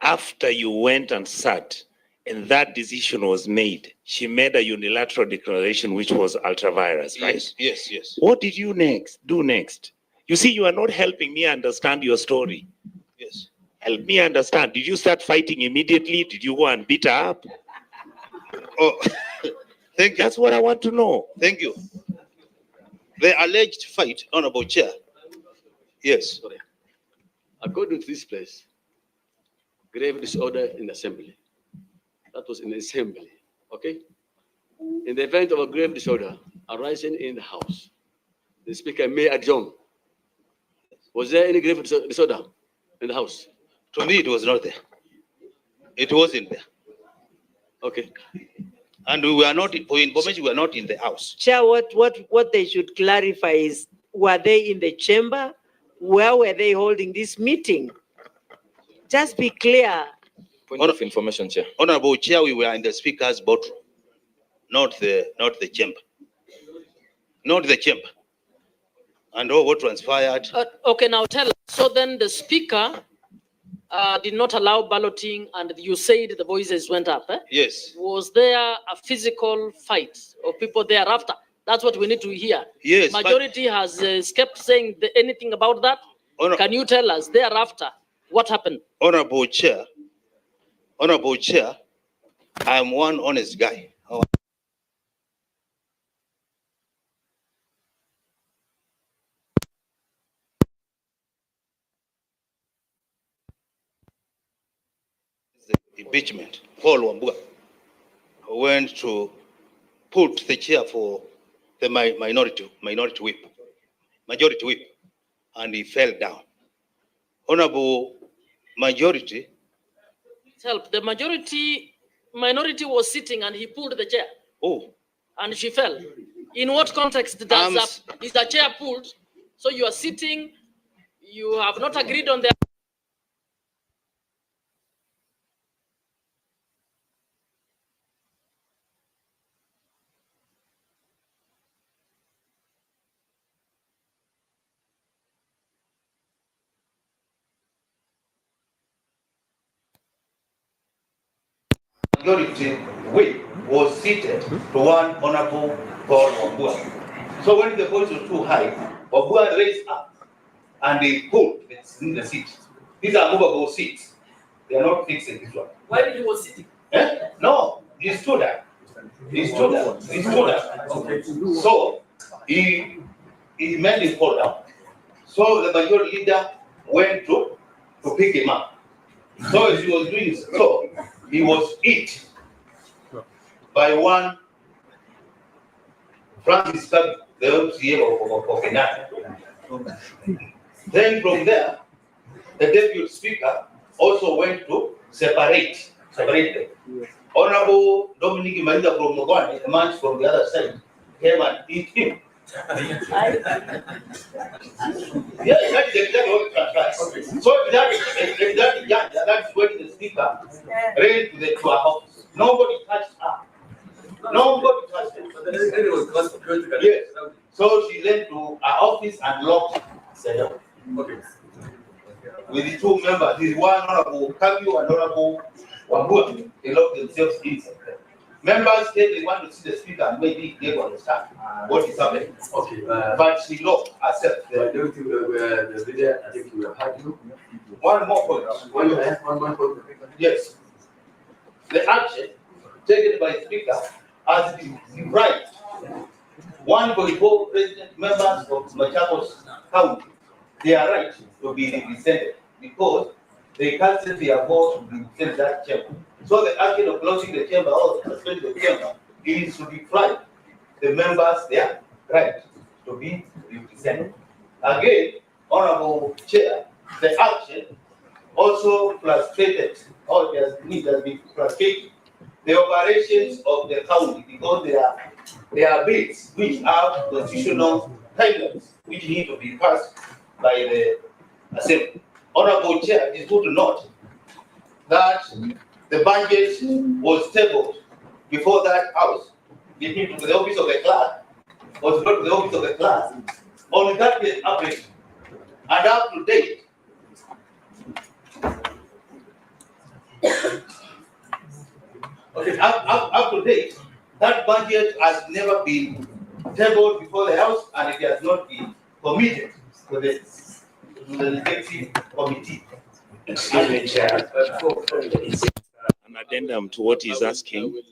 after you went and sat and that decision was made, she made a unilateral declaration which was ultra-virus, right? Yes. What did you do next? You see, you are not helping me understand your story. Yes. Help me understand. Did you start fighting immediately? Did you go and beat her up? Oh, thank you. That's what I want to know. Thank you. The alleged fight, Honorable Chair. Yes. Sorry. According to this place, grave disorder in assembly. That was in assembly, okay? In the event of a grave disorder arising in the house, the speaker may adjourn. Was there any grave disorder in the house? To me, it was not there. It wasn't there. Okay. And we were not, for information, we were not in the house. Chair, what they should clarify is, were they in the chamber? Where were they holding this meeting? Just be clear. Point of information, Chair. Honorable Chair, we were in the speaker's boardroom, not the chamber. Not the chamber. And all what transpired. Okay, now tell us. So then the speaker did not allow balloting, and you said the voices went up. Eh? Yes. Was there a physical fight of people thereafter? That's what we need to hear. Yes. Majority has kept saying anything about that. Can you tell us thereafter what happened? Honorable Chair, I am one honest guy. The impeachment, Paul Wambua went to put the chair for the majority whip, and he fell down. Honorable majority. Help. The minority was sitting and he pulled the chair. Oh. And she fell. In what context does is the chair pulled? So you are sitting, you have not agreed on the. Majority whip was seated to one Honorable Paul Wambua. So when the voice was too high, Wambua raised up and they pulled in the seat. These are movable seats. They are not fixed in this one. Why did he was sitting? No, he stood up. Okay. So he made him fall down. So the majority leader went to pick him up. So as he was doing so, he was hit by one Francis Kabi, the MCA of Kenyatta. Then from there, the deputy speaker also went to separate them. Honorable Dominic Marinda from Mogwani, a man from the other side, came and hit him. Yeah, that's exactly what transpired. So that's when the speaker ran to our office. Nobody touched her. Nobody touched her. Yes. So she went to our office and locked the door. Okay. With the two members, this one Honorable Kabio and Honorable Wambua, they locked themselves inside. Members said they want to see the speaker and maybe they will understand what is happening. Okay. But she locked herself there. Don't you the video? I think we have had you. One more point. One point. Yes. The action taken by the speaker has been deprived 1.4 president members of Machakos County their right to be represented because they cancelled their vote to represent that chamber. So the action of closing the chamber or suspending the chamber is to deprive the members their right to be represented. Again, Honorable Chair, the action also frustrated, or it has been frustrating the operations of the county because there are bills which have constitutional timelines which need to be passed by the Assembly. Honorable Chair, it is good to note that the budget was tabled before that house, between the office of the clerk, was brought to the office of the clerk on that day April, and up to date. Okay, up to date, that budget has never been tabled before the house and it has not been committed for the executive committee. Excuse me, Chair. An addendum to what he's asking.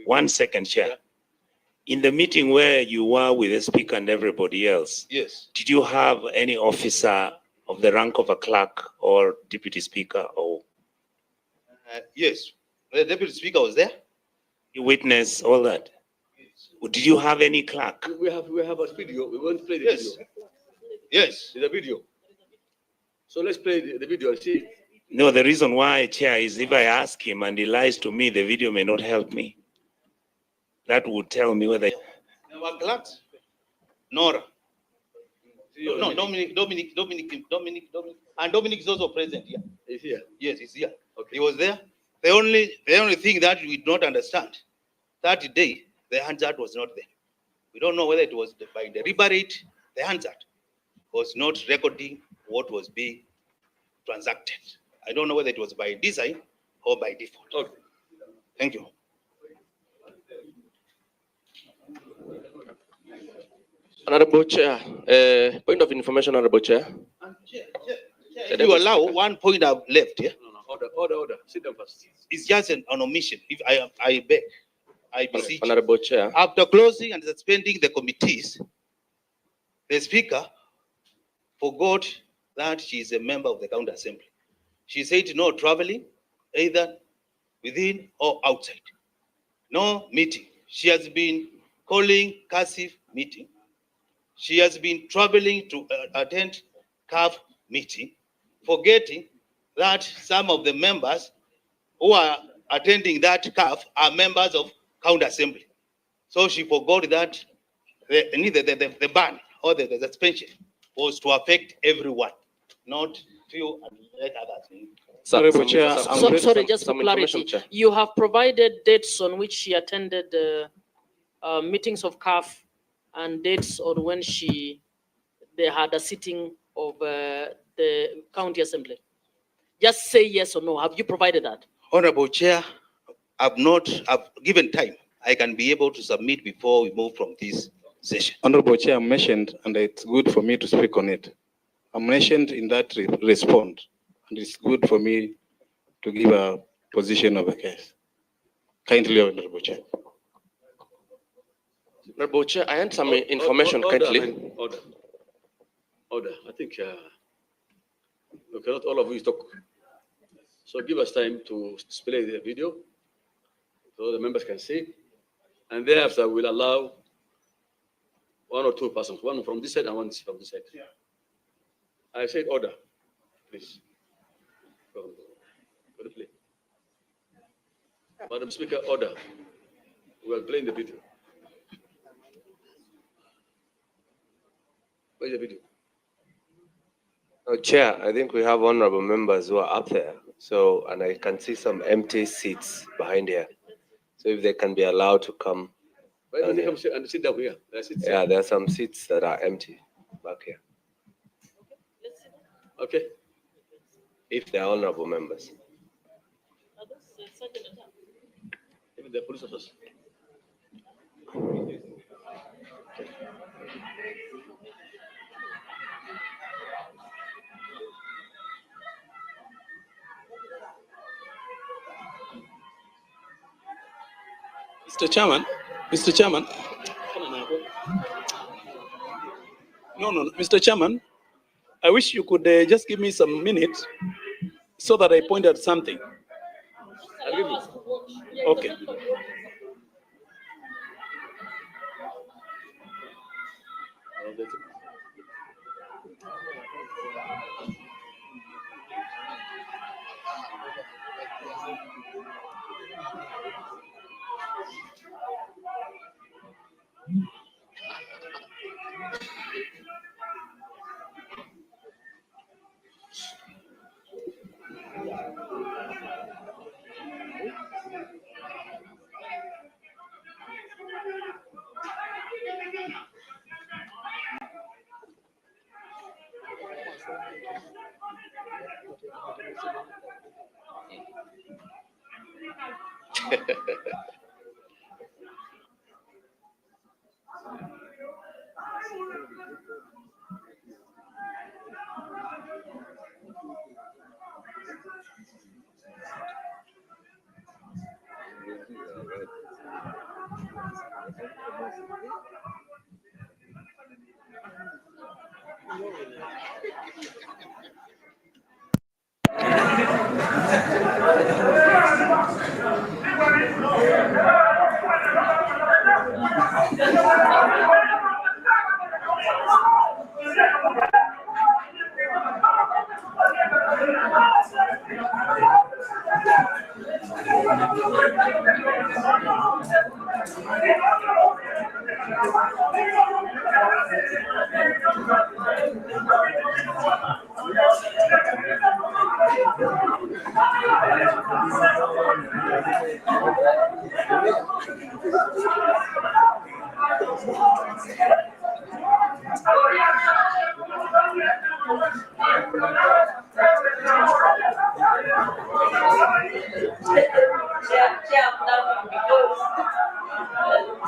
1 second, Chair. In the meeting where you were with the speaker and everybody else, Yes. did you have any officer of the rank of a clerk or deputy speaker, or Yes. The deputy speaker was there. you witness all that? Did you have any clerk? We have a video. We won't play the Yes. video. Yes. It's a video. So let's play the video and see. No, the reason why, Chair, is if I ask him and he lies to me, the video may not help me. That would tell me whether. Our clerks. Nora. No, Dominic. And Dominic is also present here. He's here. Yes, he's here. Okay. He was there. The only thing that we do not understand, that day, the Hansard was not there. We don't know whether it was by deliberate, the Hansard was not recording what was being transacted. I don't know whether it was by design or by default. Okay. Thank you. Honorable Chair, point of information, Honorable Chair. If you allow, 1 point I've left here. Order. Sit down first. It's just an omission. If I beg, I beseech. Honorable Chair. After closing and suspending the committees, the speaker forgot that she is a member of the county assembly. She said no traveling, either within or outside. No meeting. She has been calling CASIF meeting. She has been traveling to attend CAF meeting, forgetting that some of the members who are attending that CAF are members of county assembly. So she forgot that the ban or the suspension was to affect everyone, not few and let others. Sorry, just for clarity, you have provided dates on which she attended meetings of CAF and dates on when they had a sitting of the county assembly. Just say yes or no. Have you provided that? Honorable Chair, I've given time. I can be able to submit before we move from this session. Honorable Chair, I'm mentioned, and it's good for me to speak on it. I'm mentioned in that response, and it's good for me to give a position of a case. Kindly, Honorable Chair. Honorable Chair, I had some information kindly. Order. I think we cannot all of you talk. So give us time to display the video so the members can see. And thereafter, we'll allow 1 or 2 persons, one from this side and one from this side. Yeah. I said order, please. Go to play. Madam Speaker, order. We are playing the video. Where's the video? Chair, I think we have honorable members who are up there. So, and I can see some empty seats behind here. So if they can be allowed to come. Why don't they come and sit down here? Yeah, there are some seats that are empty back here. Okay. If they are honorable members. Even the police officers. Mr. Chairman, Mr. Chairman, I wish you could just give me some minutes so that I point out something. I'll give you. Okay.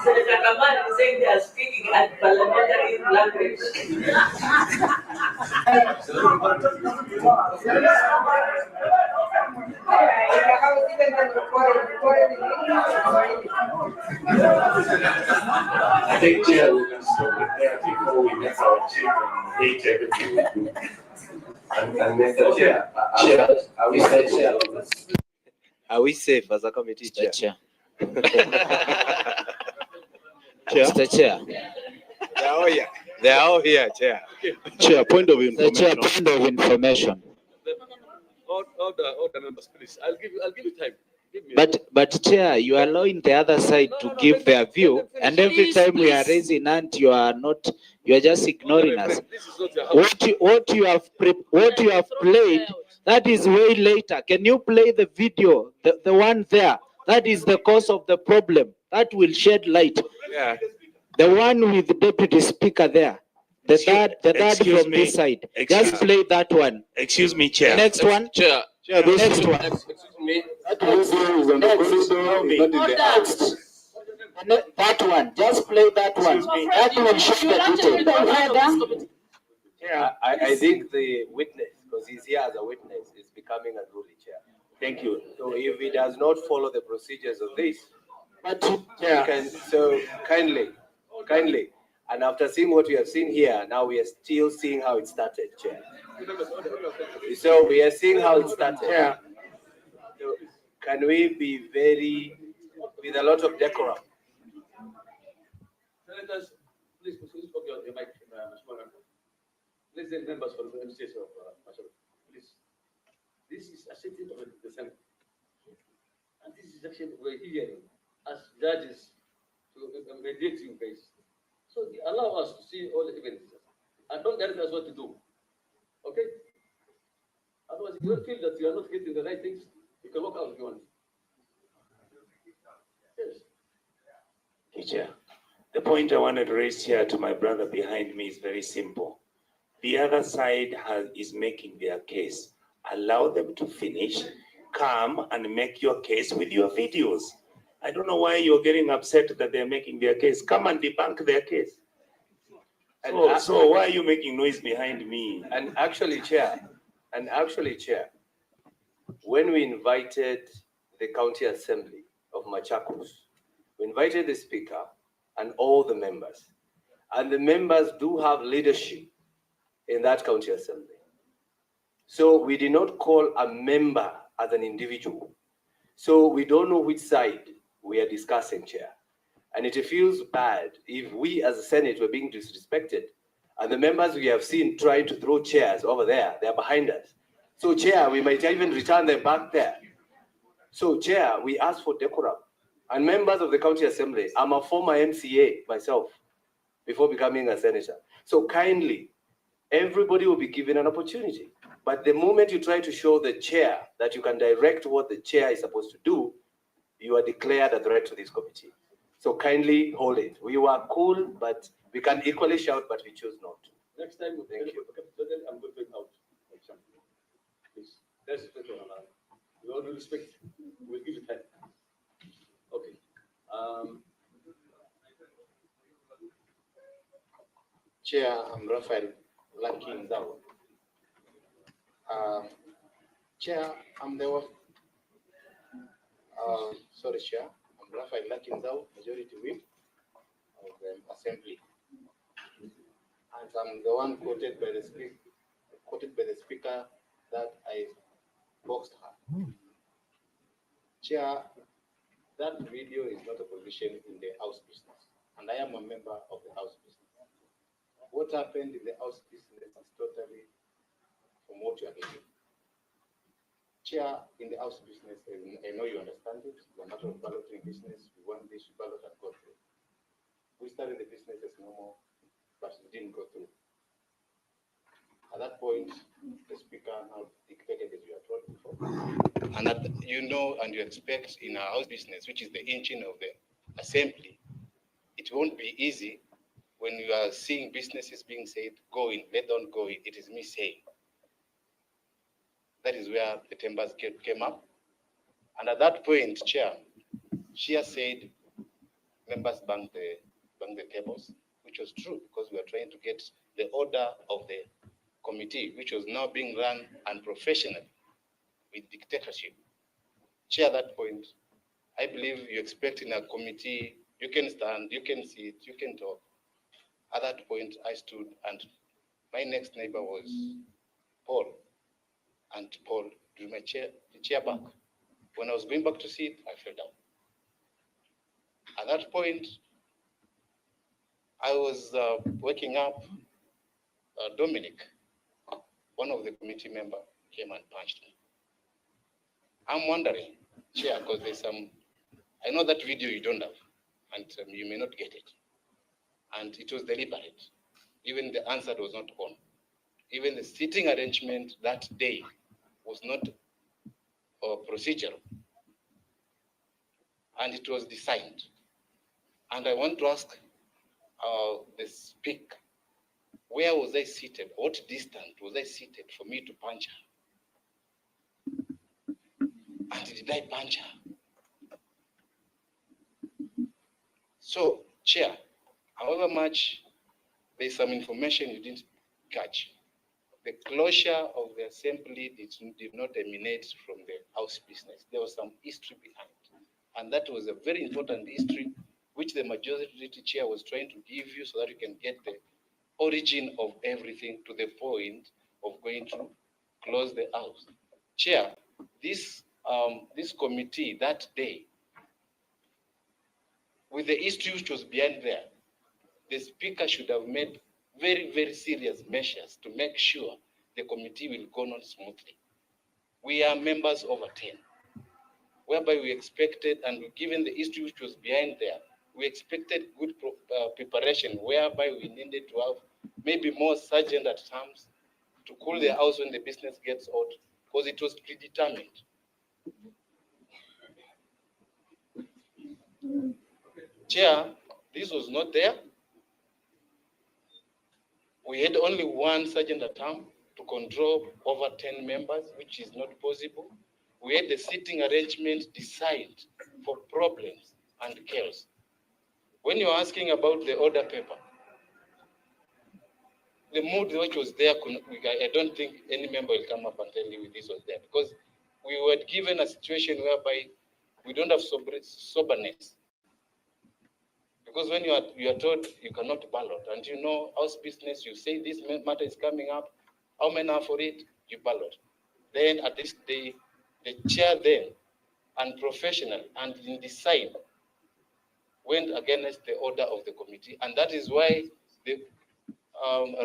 Senator Kamal is saying they are speaking at parliamentary language. I think, Chair, we can stop it there before we make our children hate everything we do. And Mr. Chair, are we safe, Chair? Are we safe as a committee, Chair? Chair. Chair? Mr. Chair. They are all here. They are all here, Chair. Chair, point of The information. Chair, point of information. All the members, please. I'll give you time. Give me But Chair, you are allowing the other side to give their view, and every time we are raising hand, you are just ignoring us. This is not your house. What you have played, that is way later. Can you play the video, the one there? That is the cause of the problem. That will shed light. Yeah. The one with the deputy speaker there. The third Excuse from me. this side. Just play that one. Excuse me, Chair. Next one. Chair. Next one. Excuse me. Next. That one. Just play that one. That will show the detail. Yeah. I think the witness, because he's here as a witness, is becoming unruly, Chair. Thank you. So if he does not follow the procedures of this, But so kindly, and after seeing what we have seen here, now we are still seeing how it started, Chair. So we are seeing how it started. Yeah. So can we be with a lot of decorum? Senators, please put your mic, Listen, members for the MCS of Machakos, please. This is a sitting of the Senate. And this is actually we're hearing as judges to mediate you guys. So allow us to see all the evidences and don't direct us what to do. Okay? Otherwise, if you don't feel that you are not getting the right things, you can walk out if you want. Yes. Chair, the point I wanted to raise here to my brother behind me is very simple. The other side is making their case. Allow them to finish. Come and make your case with your videos. I don't know why you're getting upset that they're making their case. Come and debunk their case. So why are you making noise behind me? And actually, Chair, when we invited the County Assembly of Machakos, we invited the Speaker and all the members. And the members do have leadership in that County Assembly. So we did not call a member as an individual. So we don't know which side we are discussing, Chair. And it feels bad if we as a Senate were being disrespected and the members we have seen trying to throw chairs over there, they're behind us. So Chair, we might even return them back there. So Chair, we ask for decorum. And members of the County Assembly, I'm a former MCA myself before becoming a senator. So kindly, everybody will be given an opportunity. But the moment you try to show the chair that you can direct what the chair is supposed to do, you are declared a threat to this committee. So kindly hold it. We were cool, but we can equally shout, but we choose not to. Next time, Thank you. I'm going to take out. Please, let's respect one another. With all due respect, we'll give you time. Okay. Chair, I'm Raphael Lakin Zao. Chair, sorry, Chair, I'm Raphael Lakin Zao, Majority Whip the assembly. And I'm the one quoted by the speaker that I boxed her. Chair, that video is not a position in the House business, and I am a member of the House business. What happened in the House business is totally from what you are getting. Chair, in the House business, I know you understand it, the matter of balloting business, we want this ballot and go through. We started the business as normal, but it didn't go through. At that point, the speaker now dictated as you are told before. And that you know and you expect in our House business, which is the engine of the assembly, it won't be easy when you are seeing businesses being said, go in, they don't go in. It is me saying. That is where the timbers came up. And at that point, Chair, she has said members banged the tables, which was true because we were trying to get the order of the committee, which was now being run unprofessionally with dictatorship. Chair, at that point, I believe you expect in a committee, you can stand, you can sit, you can talk. At that point, I stood and my next neighbor was Paul. And Paul drew the chair back. When I was going back to sit, I fell down. At that point, I was waking up. Dominic, one of the committee members, came and punched me. I'm wondering, Chair, because there's some, I know that video you don't have, and you may not get it. And it was deliberate. Even the answer was not on. Even the seating arrangement that day was not procedural. And it was designed. And I want to ask the speaker, where was I seated? What distance was I seated for me to punch her? And did I punch her? So, Chair, however much there's some information you didn't catch, the closure of the assembly did not emanate from the House business. There was some history behind. And that was a very important history, which the majority chair was trying to give you so that you can get the origin of everything to the point of going to close the House. Chair, this committee that day, with the history which was behind there, the speaker should have made very, very serious measures to make sure the committee will go on smoothly. We are members over 10, whereby we expected, and given the history which was behind there, we expected good preparation, whereby we needed to have maybe more sergeant at times to cool the House when the business gets out, because it was predetermined. Chair, this was not there. We had only one sergeant at arm to control over 10 members, which is not possible. We had the seating arrangement designed for problems and chaos. When you're asking about the order paper, the mood which was there, I don't think any member will come up and tell you this was there, because we were given a situation whereby we don't have soberness. Because when you are told you cannot ballot, and you know House business, you say this matter is coming up, how many are for it, you ballot. Then at this day, the chair then, unprofessional and in design, went against the order of the committee. And that is why the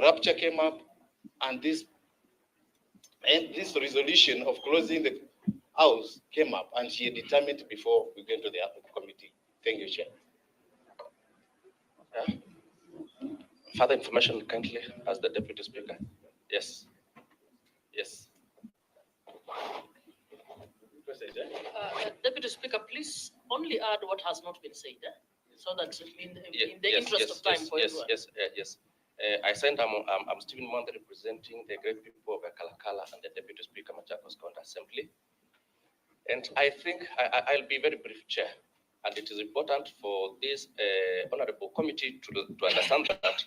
rupture came up, and this resolution of closing the House came up, and she had determined before we went to the committee. Thank you, Chair. Further information, kindly, as the Deputy Speaker. Yes. Yes. Deputy Speaker, please only add what has not been said, so that in the interest of time for everyone. Yes. I signed, I'm Stephen Mwanda, representing the great people of Kalakala and the Deputy Speaker, Machakos County Assembly. And I think I'll be very brief, Chair. And it is important for this honorable committee to understand that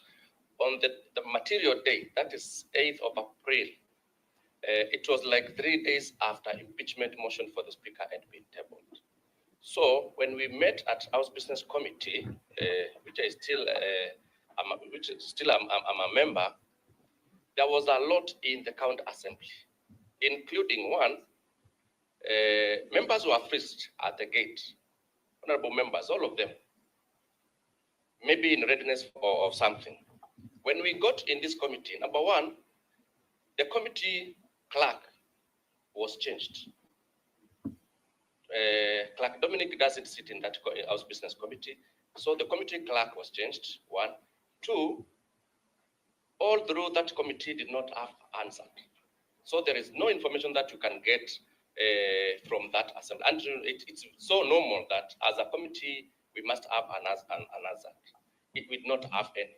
on the material day, that is 8th of April, it was like 3 days after impeachment motion for the speaker had been tabled. So when we met at House Business Committee, which is still, I'm a member, there was a lot in the county assembly, including one, members who are frisked at the gate, honorable members, all of them, maybe in readiness of something. When we got in this committee, number one, the committee clerk was changed. Clerk Dominic doesn't sit in that House Business Committee, so the committee clerk was changed, one. Two, all through that committee did not have answered. So there is no information that you can get from that assembly. And it's so normal that as a committee, we must have an answer. It would not have any.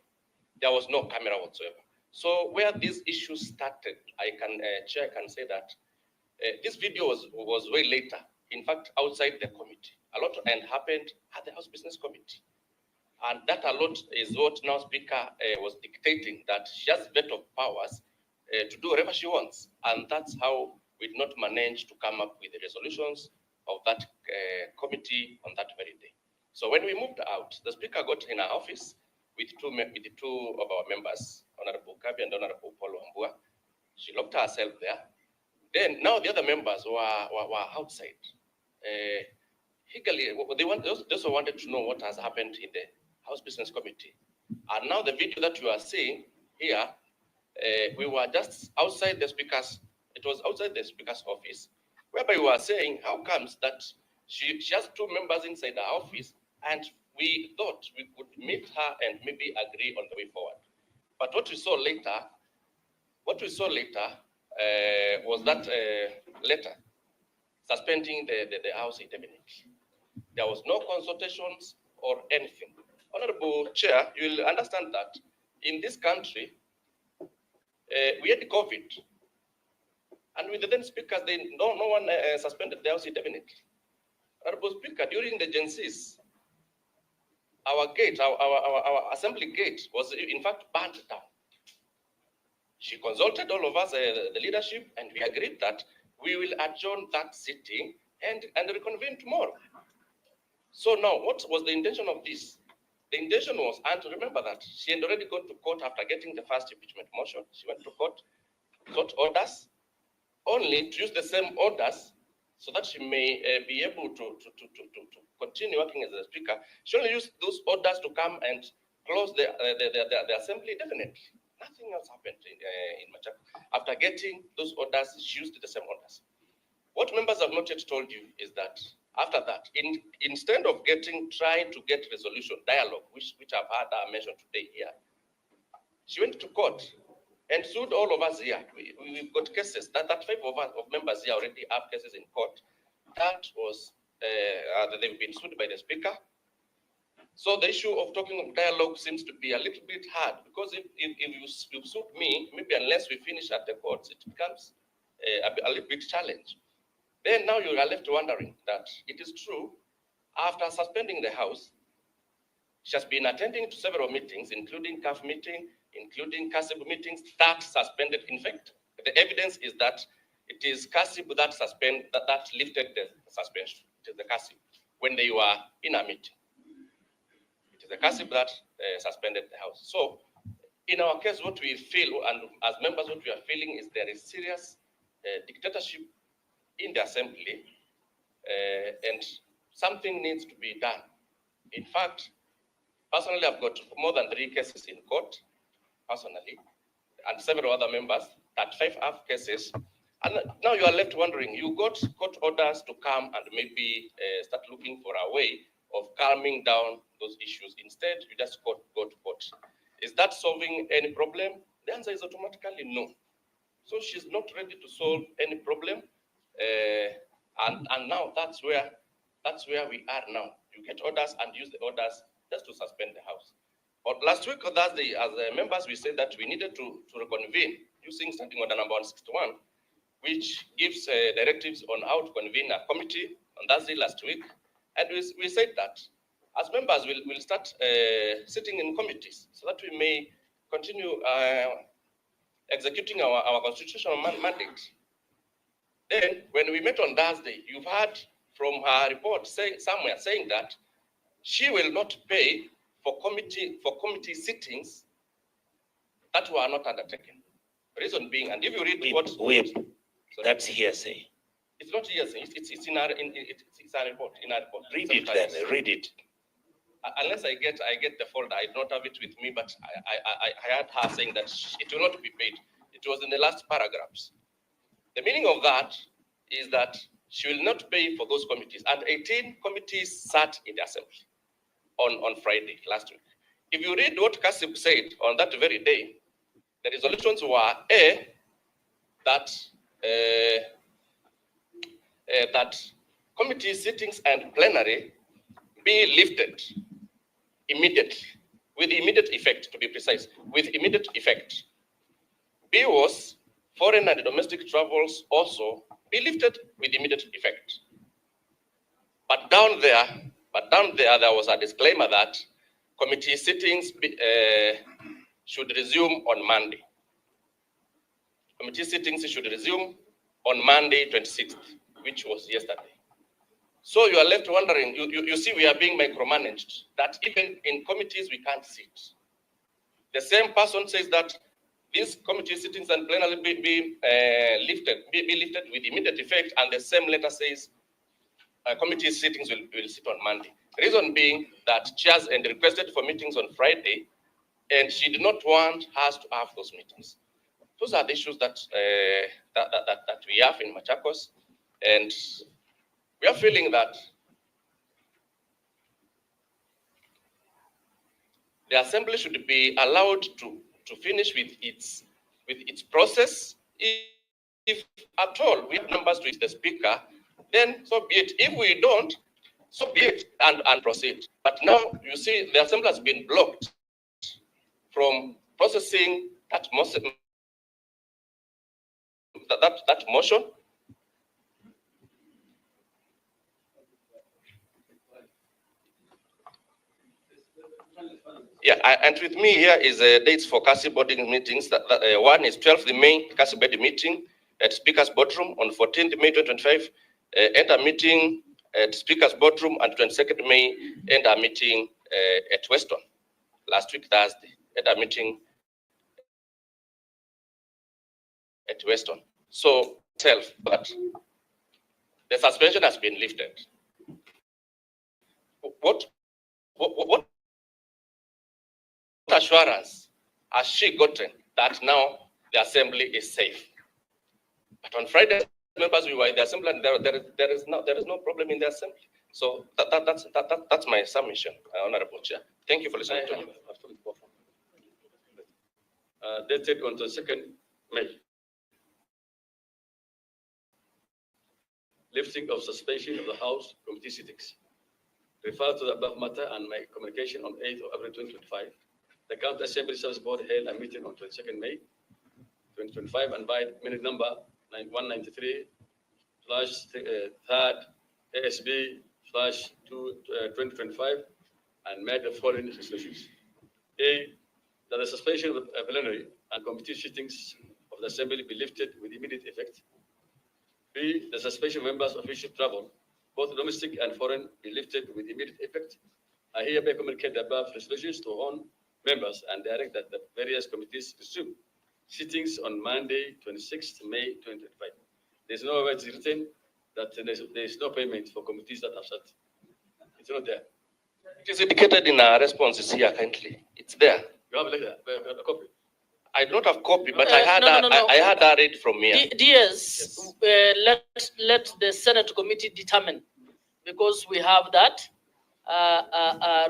There was no camera whatsoever. So where these issues started, Chair can say that this video was way later. In fact, outside the committee. A lot happened at the House Business Committee. And that a lot is what now Speaker was dictating, that she has veto powers to do whatever she wants. And that's how we did not manage to come up with the resolutions of that committee on that very day. So when we moved out, the Speaker got in her office with two of our members, Honorable Kabi and Honorable Paul Wambua. She locked herself there. Then now the other members were outside. They also wanted to know what has happened in the House Business Committee. And now the video that you are seeing here, we were just outside the speaker's, it was outside the speaker's office, whereby we were saying, how comes that she has two members inside the office, and we thought we could meet her and maybe agree on the way forward. But what we saw later was that letter suspending the House indefinitely. There was no consultations or anything. Honorable Chair, you will understand that in this country, we had COVID. And with the then speakers, no one suspended the House indefinitely. Honorable Speaker, during the Gen Z's, our gate, our assembly gate was in fact burnt down. She consulted all of us, the leadership, and we agreed that we will adjourn that sitting and reconvene tomorrow. So now, what was the intention of this? The intention was, and to remember that she had already gone to court after getting the first impeachment motion. She went to court, got orders, only to use the same orders so that she may be able to continue working as a speaker. She only used those orders to come and close the assembly definitely. Nothing else happened in Machakos. After getting those orders, she used the same orders. What members have not yet told you is that after that, instead of trying to get resolution, dialogue, which I've had mentioned today here, she went to court and sued all of us here. We've got cases that 5 of members here already have cases in court. That was, they've been sued by the speaker. So the issue of talking of dialogue seems to be a little bit hard, because if you suit me, maybe unless we finish at the courts, it becomes a little bit challenge. Then now you are left wondering that it is true, after suspending the House, she has been attending to several meetings, including CAF meeting, including CASIB meetings, that suspended. In fact, the evidence is that it is CASIB that lifted the suspension. It is the CASIB when they were in a meeting. It is the CASIB that suspended the House. So in our case, what we feel, and as members, what we are feeling is there is serious dictatorship in the assembly, and something needs to be done. In fact, personally, I've got more than 3 cases in court, personally, and several other members, that 5 have cases. And now you are left wondering, you got court orders to come and maybe start looking for a way of calming down those issues. Instead, you just go to court. Is that solving any problem? The answer is automatically no. So she's not ready to solve any problem. And now that's where we are now. You get orders and use the orders just to suspend the House. But last week or Thursday, as members, we said that we needed to reconvene using standing order number 161, which gives directives on how to convene a committee on Thursday last week. And we said that as members, we'll start sitting in committees so that we may continue executing our constitutional mandate. Then, when we met on Thursday, you've had from her report saying that she will not pay for committee sittings that were not undertaken. Reason being, and if you read That's hearsay. It's not hearsay. It's in our it's a report. In our report. Read it then. Read it. Unless I get the folder, I don't have it with me. But I heard her saying that it will not be paid. It was in the last paragraphs. The meaning of that is that she will not pay for those committees. And 18 committees sat in the assembly on Friday last week. If you read what Kasib said on that very day, the resolutions were that committee sittings and plenary be lifted immediately, with immediate effect, to be precise, with immediate effect. B was foreign and domestic travels also be lifted with immediate effect. But down there, there was a disclaimer that committee sittings should resume on Monday. Committee sittings should resume on Monday, 26th, which was yesterday. So you are left wondering, you see we are being micromanaged, that even in committees we can't sit. The same person says that these committee sittings and plenary be lifted with immediate effect, and the same letter says committee sittings will sit on Monday. The reason being that chairs and requested for meetings on Friday, and she did not want us to have those meetings. Those are the issues that we have in Machakos, and we are feeling that the assembly should be allowed to finish with its process. If at all we have numbers to reach the speaker, then so be it. If we don't, so be it, and proceed. But now you see the assembly has been blocked from processing that motion. That motion. Yeah, and with me here is dates for CASI boarding meetings. One is 12th May, CASI board meeting at Speaker's Boardroom. On 14th May 2025, enter meeting at Speaker's Boardroom. And 22nd May, enter meeting at Weston. Last week, Thursday, enter meeting at Weston. So, but the suspension has been lifted. What assurance has she gotten that now the assembly is safe? But on Friday, members, we were in the assembly, and there is no problem in the assembly. So that's my submission, Honorable Chair. Thank you for listening to me. Dated on the 2nd May. Lifting of suspension of the House committee sittings. Refer to the above matter and my communication on 8th of April 2025. The County Assembly Service Board held a meeting on 22nd May 2025 and by minute number 193/3rd ASB/2025 and made the following resolutions. A, that the suspension of the plenary and committee sittings of the Assembly be lifted with immediate effect. B, the suspension of members' official travel, both domestic and foreign, be lifted with immediate effect. I hereby communicate the above resolutions to all members and direct that the various committees resume sittings on Monday, 26th May 2025. There's no words written that there is no payment for committees that have sat. It's not there. It is indicated in our responses here currently. It's there. You have a copy. I don't have copy, but I had that read from here. DS, let the Senate committee determine, because we have that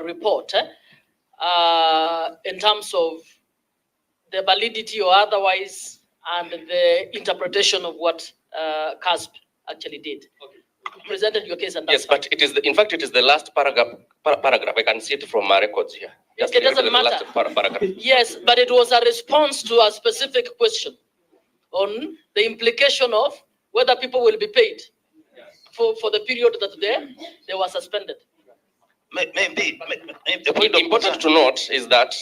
report in terms of the validity or otherwise, and the interpretation of what CASP actually did. Okay. Presented your case, and yes, but it is in fact it is the last paragraph. I can see it from my records here. Just it doesn't matter. Yes, but it was a response to a specific question on the implication of whether people will be paid for the period that they were suspended. Important to note is that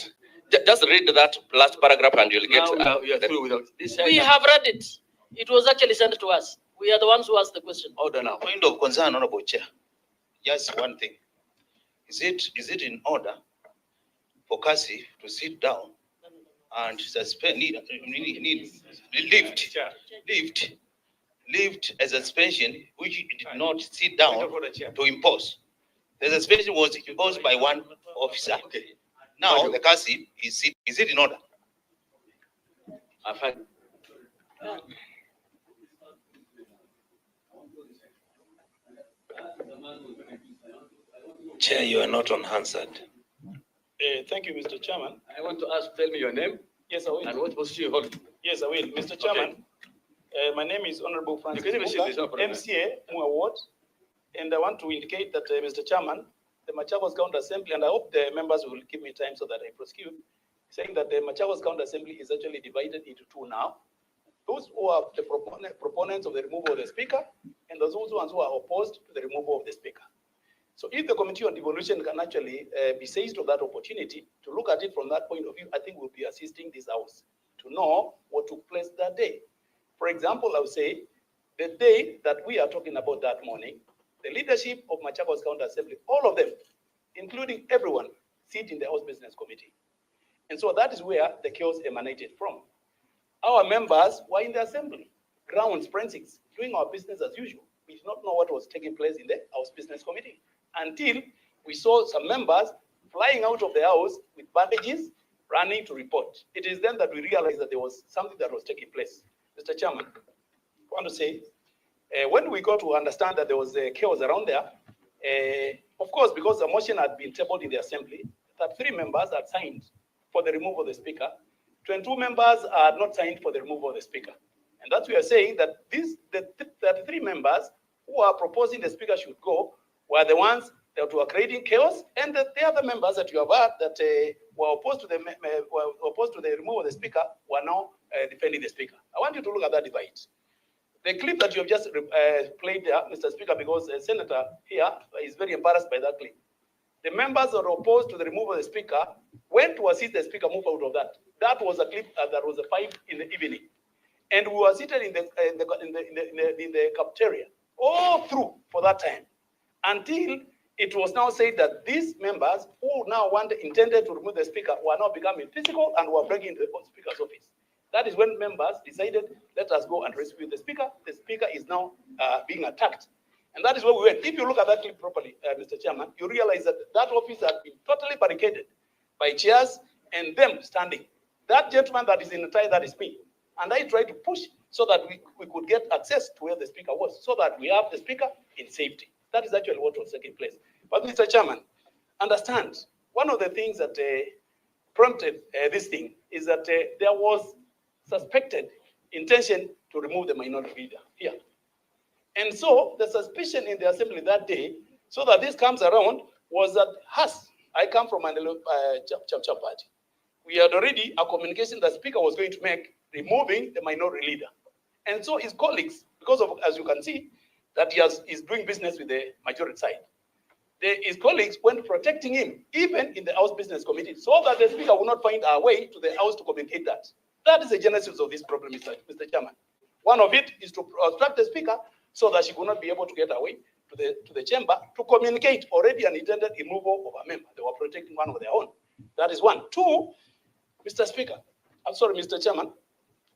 just read that last paragraph and you'll get. We have read it. It was actually sent to us. We are the ones who asked the question. Order now. Point of concern, Honorable Chair. Just one thing. Is it in order for Cassie to sit down and suspend, lift a suspension which he did not sit down to impose? The suspension was imposed by one officer. Now the Cassie is it in order? Chair, you are not unanswered. Thank you, Mr. Chairman. I want to ask, tell me your name. Yes, I will. And what position you hold? Yes, I will. Mr. Chairman, my name is Honorable Francis Muga, MCA, Mua Ward. And I want to indicate that, Mr. Chairman, the Machakos County Assembly, and I hope the members will give me time so that I prosecute, saying that the Machakos County Assembly is actually divided into two now. Those who are the proponents of the removal of the Speaker, and those ones who are opposed to the removal of the Speaker. So if the Committee on Devolution can actually be seized of that opportunity to look at it from that point of view, I think we'll be assisting this House to know what took place that day. For example, I would say the day that we are talking about that morning, the leadership of Machakos County Assembly, all of them, including everyone, sit in the House Business Committee. And so that is where the chaos emanated from. Our members were in the Assembly, grounds, forensics, doing our business as usual. We did not know what was taking place in the House Business Committee until we saw some members flying out of the House with bandages, running to report. It is then that we realized that there was something that was taking place. Mr. Chairman, I want to say, when we got to understand that there was chaos around there, of course, because the motion had been tabled in the Assembly, that 3 members had signed for the removal of the Speaker. 22 members are not signed for the removal of the Speaker. And that we are saying that the 3 members who are proposing the Speaker should go were the ones that were creating chaos, and the other members that you have heard that were opposed to the removal of the Speaker were now defending the Speaker. I want you to look at that divide. The clip that you have just played there, Mr. Speaker, because the Senator here is very embarrassed by that clip. The members that were opposed to the removal of the Speaker went to assist the Speaker move out of that. That was a clip that was a 5 in the evening. And we were seated in the cafeteria all through for that time, until it was now said that these members who now intended to remove the Speaker were now becoming physical and were breaking into the Speaker's office. That is when members decided, let us go and rescue the Speaker. The Speaker is now being attacked. And that is where we went. If you look at that clip properly, Mr. Chairman, you realize that that office had been totally barricaded by chairs and them standing. That gentleman that is in the tie, that is me. And I tried to push so that we could get access to where the Speaker was, so that we have the Speaker in safety. That is actually what was taking place. But Mr. Chairman, understand, one of the things that prompted this thing is that there was suspected intention to remove the minority leader here. And so the suspicion in the Assembly that day, so that this comes around, was that I come from an chapter party. We had already a communication that Speaker was going to make removing the minority leader. And so his colleagues, because of, as you can see, that is doing business with the majority side, his colleagues went protecting him, even in the House Business Committee, so that the Speaker would not find a way to the House to communicate that. That is the genesis of this problem, Mr. Chairman. One of it is to obstruct the Speaker so that she could not be able to get away to the chamber to communicate already an intended removal of a member. They were protecting one of their own. That is one. 2, Mr. Chairman,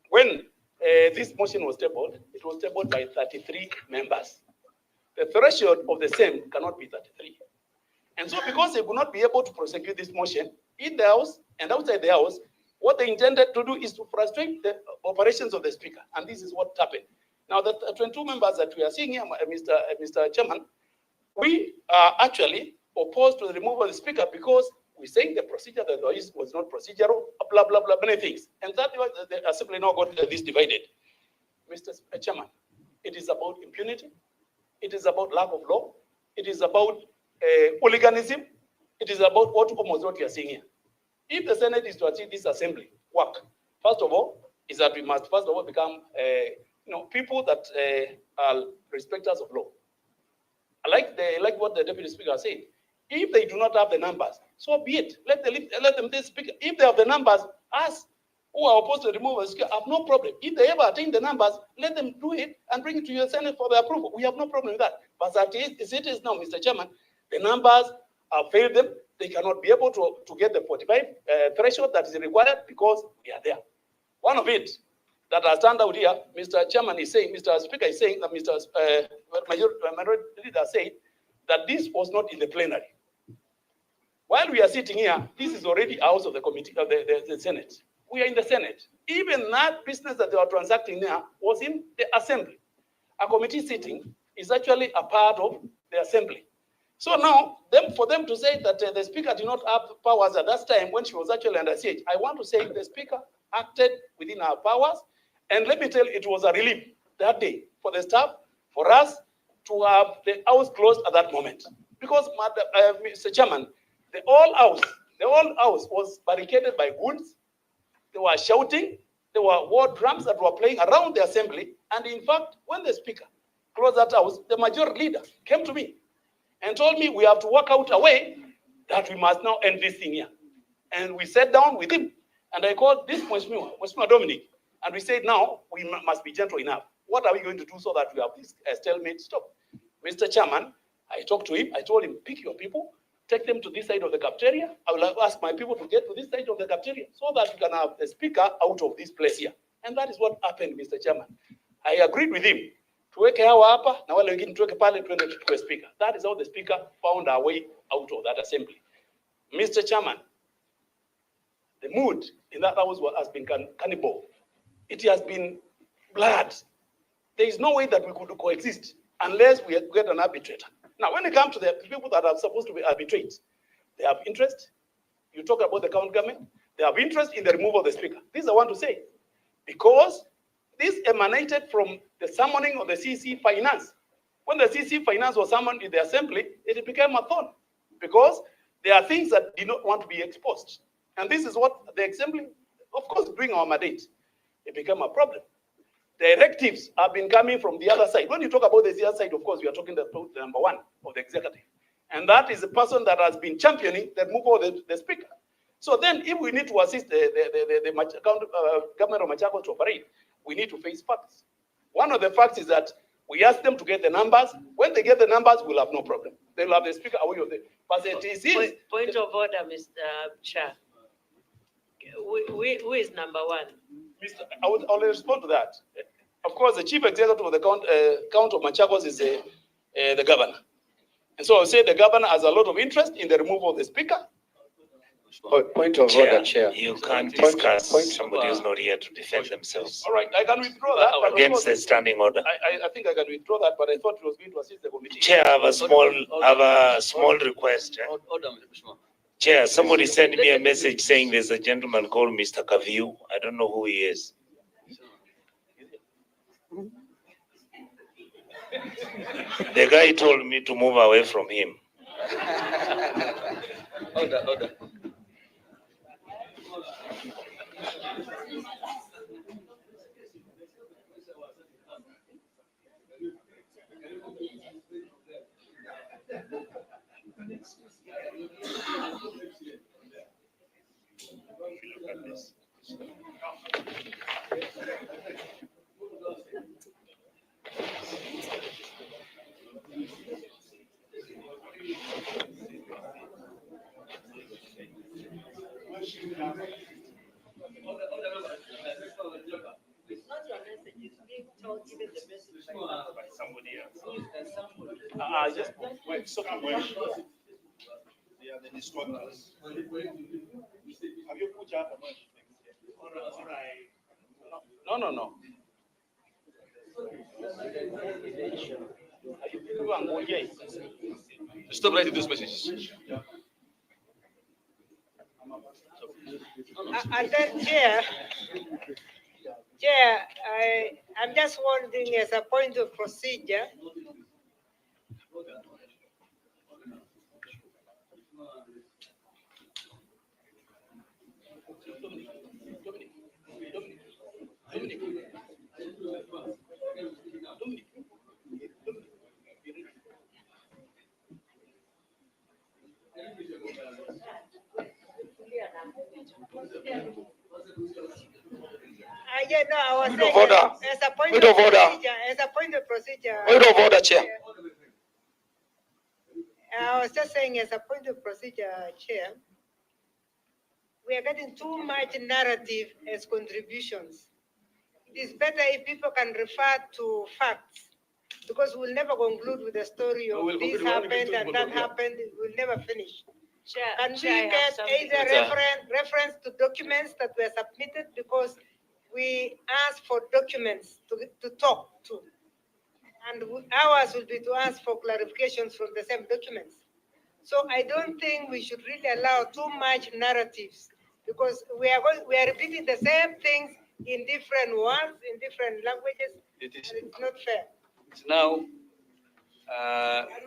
when this motion was tabled, it was tabled by 33 members. The threshold of the same cannot be 33. And so because they could not be able to prosecute this motion in the House and outside the House, what they intended to do is to frustrate the operations of the Speaker. And this is what happened. Now, the 22 members that we are seeing here, Mr. Chairman, we are actually opposed to the removal of the Speaker because we saying the procedure that there is was not procedural, blah, blah, blah, many things. And that the Assembly now got this divided. Mr. Chairman, it is about impunity. It is about lack of law. It is about hooliganism. It is about almost what you are seeing here. If the Senate is to achieve this Assembly work, first of all, is that we must first of all become people that are respecters of law. I like what the Deputy Speaker said. If they do not have the numbers, so be it. Let them speak. If they have the numbers, ask who are opposed to the removal of the speaker have no problem. If they ever attain the numbers, let them do it and bring it to your Senate for the approval. We have no problem with that. But as it is now, Mr. Chairman, the numbers have failed them. They cannot be able to get the 45 threshold that is required because we are there. One of it that has turned out here, Mr. Chairman is saying, Mr. Speaker is saying that Mr. Minority Leader said that this was not in the plenary. While we are sitting here, this is already out of the committee of the Senate. We are in the Senate. Even that business that they are transacting there was in the assembly. A committee sitting is actually a part of the assembly. So now, for them to say that the speaker did not have powers at that time when she was actually under siege, I want to say the speaker acted within her powers. And let me tell you, it was a relief that day for the staff, for us to have the house closed at that moment. Because, Mr. Chairman, the whole house was barricaded by goons. They were shouting. There were war drums that were playing around the assembly. And in fact, when the speaker closed that house, the majority leader came to me and told me we have to work out a way that we must now end this thing here. And we sat down with him. And I called this Mheshimiwa Dominic. And we said, now we must be gentle enough. What are we going to do so that we have this stalemate stop? Mr. Chairman, I talked to him. I told him, pick your people, take them to this side of the cafeteria. I will ask my people to get to this side of the cafeteria so that we can have the speaker out of this place here. And that is what happened, Mr. Chairman. I agreed with him. Tuweke hawa hapa na wale wengine tuweke pale tuende tuchukue speaker. That is how the speaker found our way out of that assembly. Mr. Chairman, the mood in that house has been cannibal. It has been blood. There is no way that we could coexist unless we get an arbitrator. Now, when it comes to the people that are supposed to be arbitrate, they have interest. You talk about the county government, they have interest in the removal of the speaker. This I want to say, because this emanated from the summoning of the CC Finance. When the CC Finance was summoned in the assembly, it became a thorn because there are things that did not want to be exposed. And this is what the assembly, of course, doing our mandate, it became a problem. Directives have been coming from the other side. When you talk about the other side, of course, we are talking about the number one of the executive. And that is the person that has been championing the removal of the speaker. So then if we need to assist the government of Machakos to operate, we need to face facts. One of the facts is that we ask them to get the numbers. When they get the numbers, we'll have no problem. They'll have the speaker away of the percentages. Point of order, Mr. Chair. Who is number one? I'll respond to that. Of course, the chief executive of the count of Machakos is the governor. And so I'll say the governor has a lot of interest in the removal of the speaker. Point of order, Chair. You can't discuss somebody who's not here to defend themselves. All right, I can withdraw that. But against the standing order. I think I can withdraw that, but I thought it was going to assist the committee. Chair, I have a small request. Chair, somebody sent me a message saying there's a gentleman called Mr. Kaviu. I don't know who he is. The guy told me to move away from him. Order. Just wait, so They are the instructors. have you put up No. Stop writing those messages. And then, Chair, I'm just wondering as a point of procedure. no, I was Point of saying order. as a point Point of of order. procedure, as a point of procedure. Point of order, Chair. I was just saying as a point of procedure, Chair, we are getting too much narrative as contributions. It is better if people can refer to facts, because we'll never conclude with the story of this happened and that happened. We'll never finish. Can we get either reference to documents that were submitted, because we asked for documents to talk to, and ours will be to ask for clarifications from the same documents. So I don't think we should really allow too much narratives, because we are repeating the same things in different words, in different languages, and it's not fair. It's now we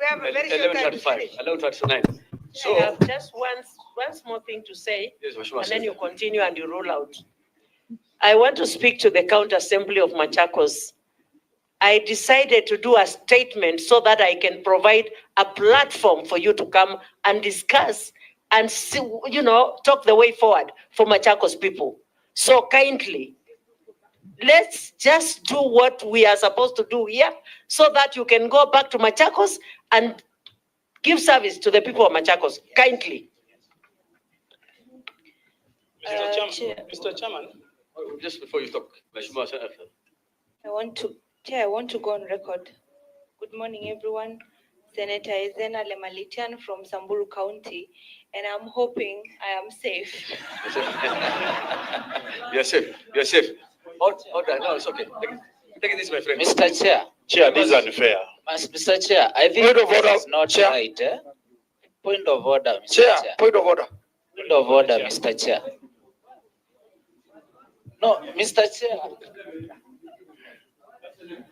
have a very short time to 11:35, finish. 11:39. So I have just one small thing to say, yes, Mheshimiwa and then Senator. you continue and you roll out. I want to speak to the County Assembly of Machakos. I decided to do a statement so that I can provide a platform for you to come and discuss and see, talk the way forward for Machakos people. So kindly, let's just do what we are supposed to do here so that you can go back to Machakos and give service to the people of Machakos. Kindly. Mr. Chairman. Just before you talk, Mheshimiwa Senator. I want to go on record. Good morning, everyone. Senator Ezena Lemalitian from Samburu County, and I'm hoping I am safe. You're safe. You're safe. Order. No, it's okay. Take this, my friend. Mr. Chair. Chair, this is unfair. Mr. Chair, I think Point of order, this is not Chair. right. Point of order, Mr. Chair, Chair. point of order. Point of order, Mr. Chair. No, Mr. Chair.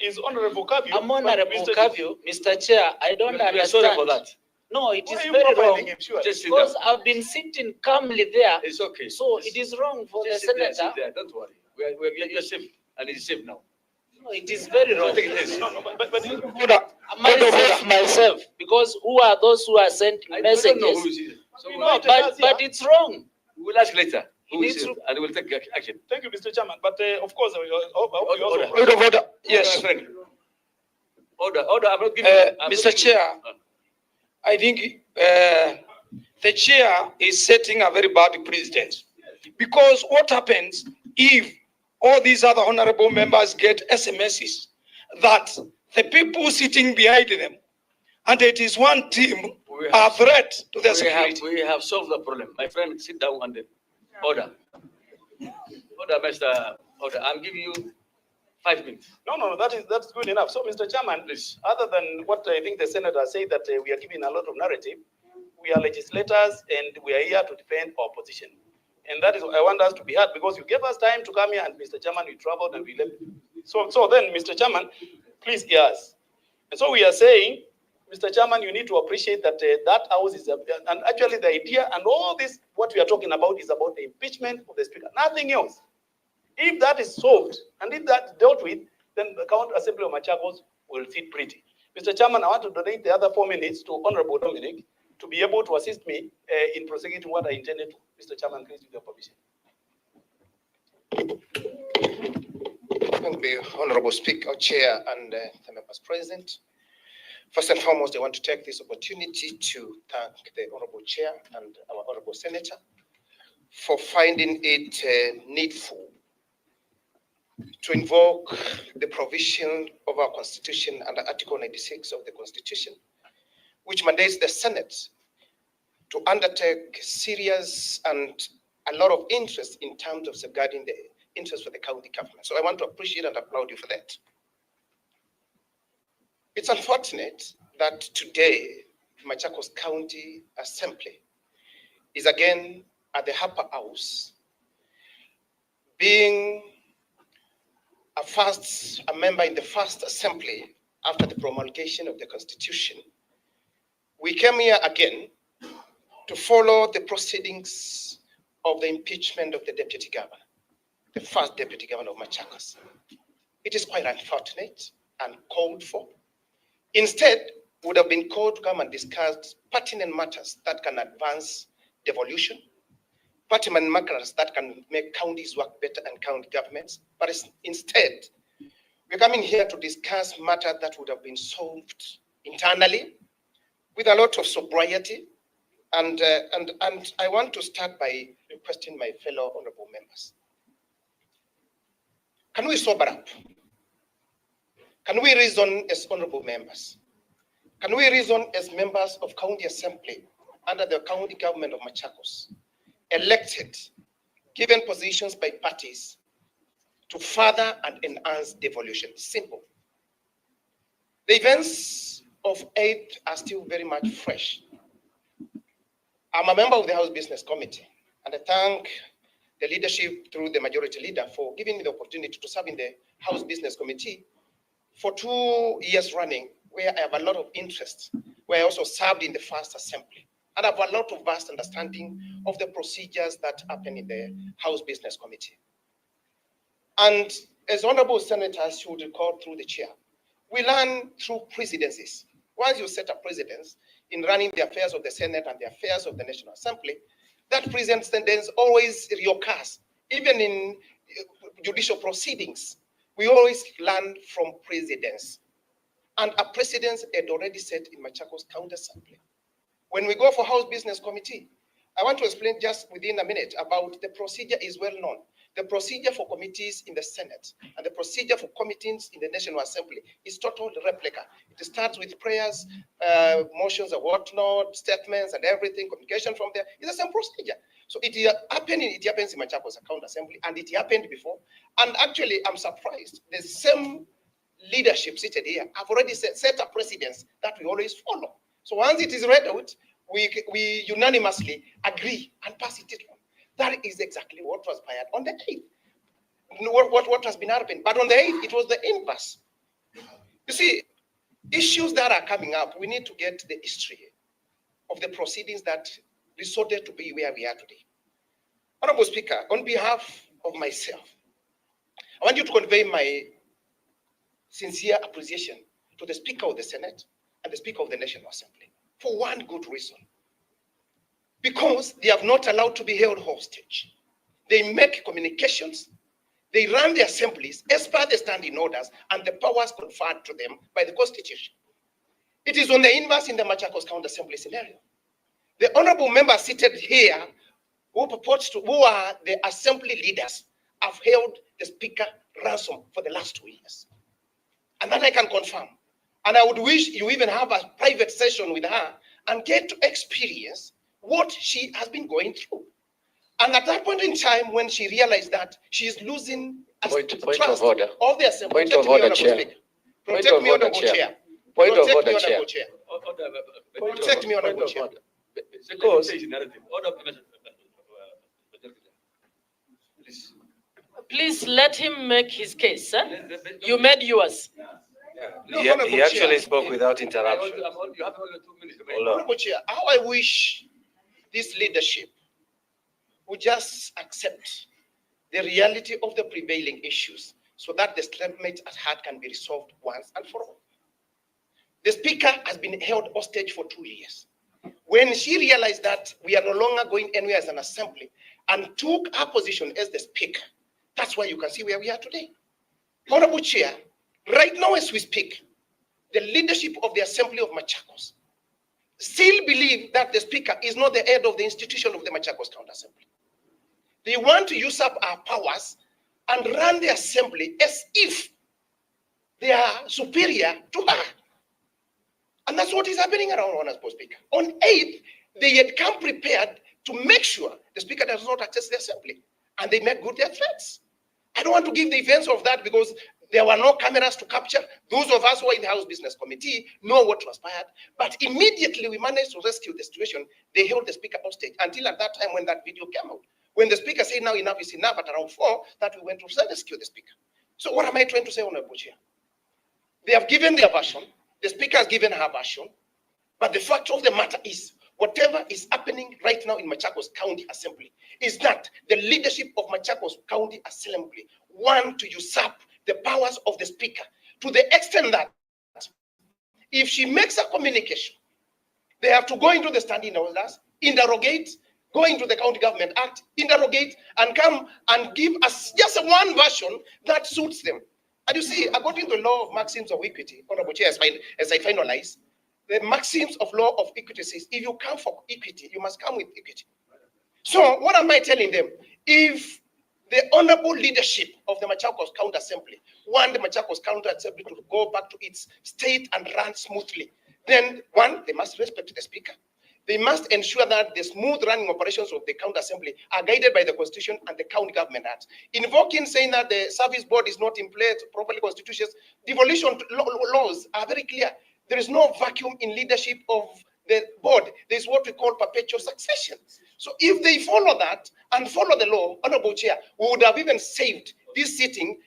Is Honorable Kavyu? I'm Honorable Kavyu, Mr. Chair. I don't We are understand. sorry for that. No, it Why is are you very profiling wrong. him? Sure. Just sit Because down. I've been sitting calmly there. It's okay. So it is wrong for the Just sit there, senator. sit there. Don't worry. You're safe, and it's safe now. No, it is very wrong. Take this. Order. Am I safe myself? Because who are those who are sending I messages? don't know who is it. So No, but it's wrong. we'll ask later who It is is it, and we'll take action. Thank you, Mr. Chairman. But of course, we also. Order. Point of order. Yes. My friend. Order. I'm not giving. I'm not Mr. giving- Chair, I think the chair is setting a very bad precedent. Because what happens if all these other honorable members get SMSs that the people sitting behind them, and it is one team, are a threat to their security? We have solved the problem. My friend, sit down and then order. Order, Mr. Order. I'm giving you 5 minutes. No, that's good enough. So, Mr. Chairman, please, other than what I think the senator said that we are giving a lot of narrative, we are legislators and we are here to defend our position. And that is what I want us to be heard, because you gave us time to come here, and Mr. Chairman, we traveled and we left. So then, Mr. Chairman, please hear us. And so we are saying, Mr. Chairman, you need to appreciate that that house is, and actually the idea and all this, what we are talking about is about the impeachment of the speaker, nothing else. If that is solved, and if that dealt with, then the County Assembly of Machakos will sit pretty. Mr. Chairman, I want to donate the other 4 minutes to Honorable Dominic to be able to assist me in prosecuting what I intended to. Mr. Chairman, please, with your permission. Thank you, Honorable Speaker, Chair, and the members present. First and foremost, I want to take this opportunity to thank the Honorable Chair and our Honorable Senator for finding it needful to invoke the provision of our Constitution under Article 96 of the Constitution, which mandates the Senate to undertake serious and a lot of interest in terms of safeguarding the interest for the county government. So I want to appreciate and applaud you for that. It's unfortunate that today Machakos County Assembly is again at the upper house, being a member in the first assembly after the promulgation of the Constitution. We came here again to follow the proceedings of the impeachment of the deputy governor, the first deputy governor of Machakos. It is quite unfortunate and called for. Instead, would have been called to come and discuss pertinent matters that can advance devolution, party matters that can make counties work better and county governments, but instead, we're coming here to discuss matters that would have been solved internally with a lot of sobriety. And I want to start by requesting my fellow honorable members. Can we sober up? Can we reason as honorable members? Can we reason as members of county assembly under the county government of Machakos, elected, given positions by parties to further and enhance devolution? Simple. The events of 8th are still very much fresh. I'm a member of the House Business Committee, and I thank the leadership through the majority leader for giving me the opportunity to serve in the House Business Committee for 2 years running, where I have a lot of interest, where I also served in the first assembly. And I have a lot of vast understanding of the procedures that happen in the House Business Committee. And as honorable senators should recall through the chair, we learn through presidencies. Once you set a precedence in running the affairs of the Senate and the affairs of the National Assembly, that precedence always reoccurs. Even in judicial proceedings, we always learn from precedents. And a precedent had already set in Machakos County Assembly. When we go for House Business Committee, I want to explain just within a minute about the procedure is well known. The procedure for committees in the Senate and the procedure for committees in the National Assembly is total replica. It starts with prayers, motions and whatnot, statements and everything, communication from there. It's the same procedure. So it happens in Machakos County Assembly, and it happened before. And actually, I'm surprised. The same leadership seated here have already set a precedence that we always follow. So once it is read out, we unanimously agree and pass it on. That is exactly what was fired on the 8th. What has been happening. But on the 8th, it was the inverse. You see, issues that are coming up, we need to get the history of the proceedings that resorted to be where we are today. Honorable Speaker, on behalf of myself, I want you to convey my sincere appreciation to the Speaker of the Senate and the Speaker of the National Assembly for one good reason. Because they have not allowed to be held hostage. They make communications, they run the assemblies as per the standing orders and the powers conferred to them by the Constitution. It is on the inverse in the Machakos County Assembly scenario. The honorable members seated here who are the assembly leaders have held the Speaker ransom for the last 2 years. And that I can confirm. And I would wish you even have a private session with her and get to experience what she has been going through. And at that point in time, when she realized that she is losing trust of the assembly. Point of order, Chair. Protect me, honorable chair. Point of order, Chair. Chair. Protect me, honorable chair. Because Please let him make his case, sir. You made yours. He actually spoke without interruption. Honorable Chair, how I wish this leadership would just accept the reality of the prevailing issues so that the stalemate at heart can be resolved once and for all. The Speaker has been held hostage for 2 years. When she realized that we are no longer going anywhere as an assembly and took her position as the Speaker, that's why you can see where we are today. Honorable Chair, right now as we speak, the leadership of the Assembly of Machakos still believe that the Speaker is not the head of the institution of the Machakos County Assembly. They want to usurp our powers and run the assembly as if they are superior to her. And that's what is happening around Honorable Speaker. On 8th, they had come prepared to make sure the Speaker does not access the assembly. And they make good their threats. I don't want to give the events of that because there were no cameras to capture. Those of us who are in the House Business Committee know what transpired. But immediately we managed to rescue the situation. They held the Speaker hostage until at that time when that video came out. When the Speaker said now enough is enough at around 4, that we went to rescue the Speaker. So what am I trying to say, Honorable Chair? They have given their version. The Speaker has given her version. But the fact of the matter is, whatever is happening right now in Machakos County Assembly is that the leadership of Machakos County Assembly want to usurp the powers of the Speaker to the extent that if she makes a communication, they have to go into the standing orders, interrogate, going to the County Government Act, interrogate, and come and give us just one version that suits them. And you see, according to the law of maxims of equity, Honorable Chair, as I finalize, the maxims of law of equity says, if you come for equity, you must come with equity. So what am I telling them? If the honorable leadership of the Machakos County Assembly want the Machakos County Assembly to go back to its state and run smoothly, then one, they must respect the Speaker. They must ensure that the smooth running operations of the County Assembly are guided by the Constitution and the County Government Act. Invoking saying that the service board is not in place, properly constituted, devolution laws are very clear. There is no vacuum in leadership of the board. There's what we call perpetual succession. So if they follow that and follow the law, Honorable Chair, we would have even saved this sitting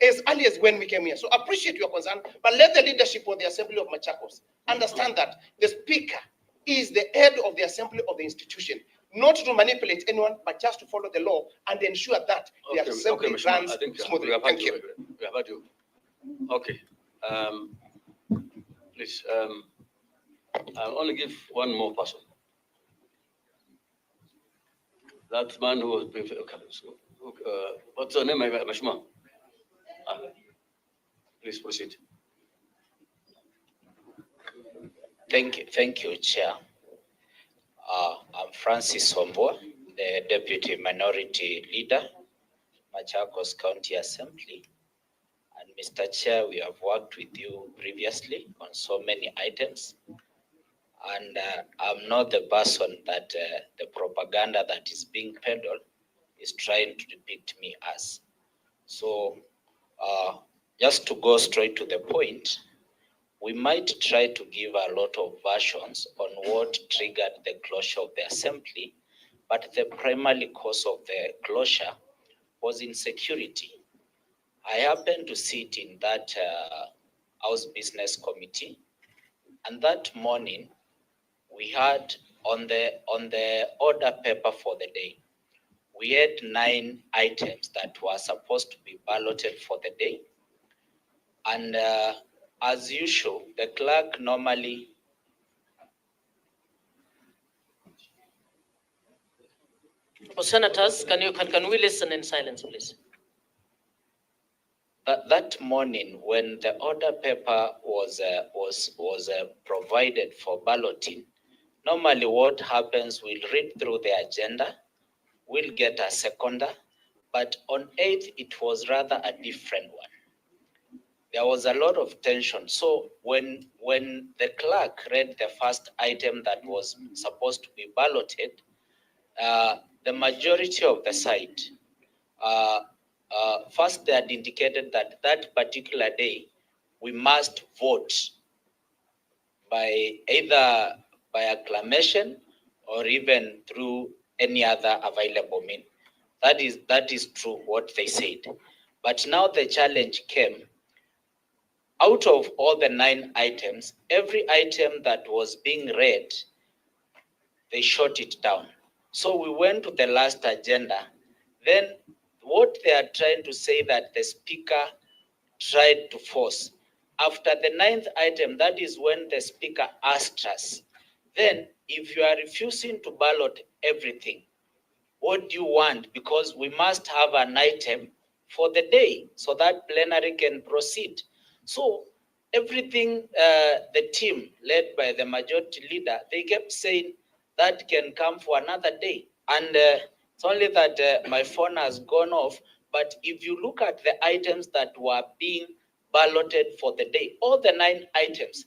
as early as when we came here. So appreciate your concern, but let the leadership of the Assembly of Machakos understand that the Speaker is the head of the Assembly of the institution, not to manipulate anyone, but just to follow the law and ensure that the Assembly runs smoothly. Thank you. We have had you. Okay. Please, I'll only give one more person. That man who was what's her name, Mashma? Please proceed. Thank you, Chair. I'm Francis Hombo, the Deputy Minority Leader, Machakos County Assembly. And Mr. Chair, we have worked with you previously on so many items. And I'm not the person that the propaganda that is being peddled is trying to depict me as. So just to go straight to the point, we might try to give a lot of versions on what triggered the closure of the assembly, but the primary cause of the closure was insecurity. I happened to sit in that House Business Committee, and that morning we had on the order paper for the day, we had 9 items that were supposed to be balloted for the day, and as usual, the clerk normally Senators, can we listen in silence, please? That morning, when the order paper was provided for balloting, normally what happens, we'll read through the agenda, we'll get a seconder, but on 8th, it was rather a different one. There was a lot of tension. So when the clerk read the first item that was supposed to be balloted, the majority of the side, first they had indicated that that particular day, we must vote by either by acclamation or even through any other available means. That is true what they said. But now the challenge came. Out of all the 9 items, every item that was being read, they shot it down. So we went to the last agenda. Then what they are trying to say that the Speaker tried to force. After the 9th item, that is when the Speaker asked us, then if you are refusing to ballot everything, what do you want? Because we must have an item for the day so that plenary can proceed. So everything, the team led by the majority leader, they kept saying that can come for another day. And it's only that my phone has gone off. But if you look at the items that were being balloted for the day, all the 9 items,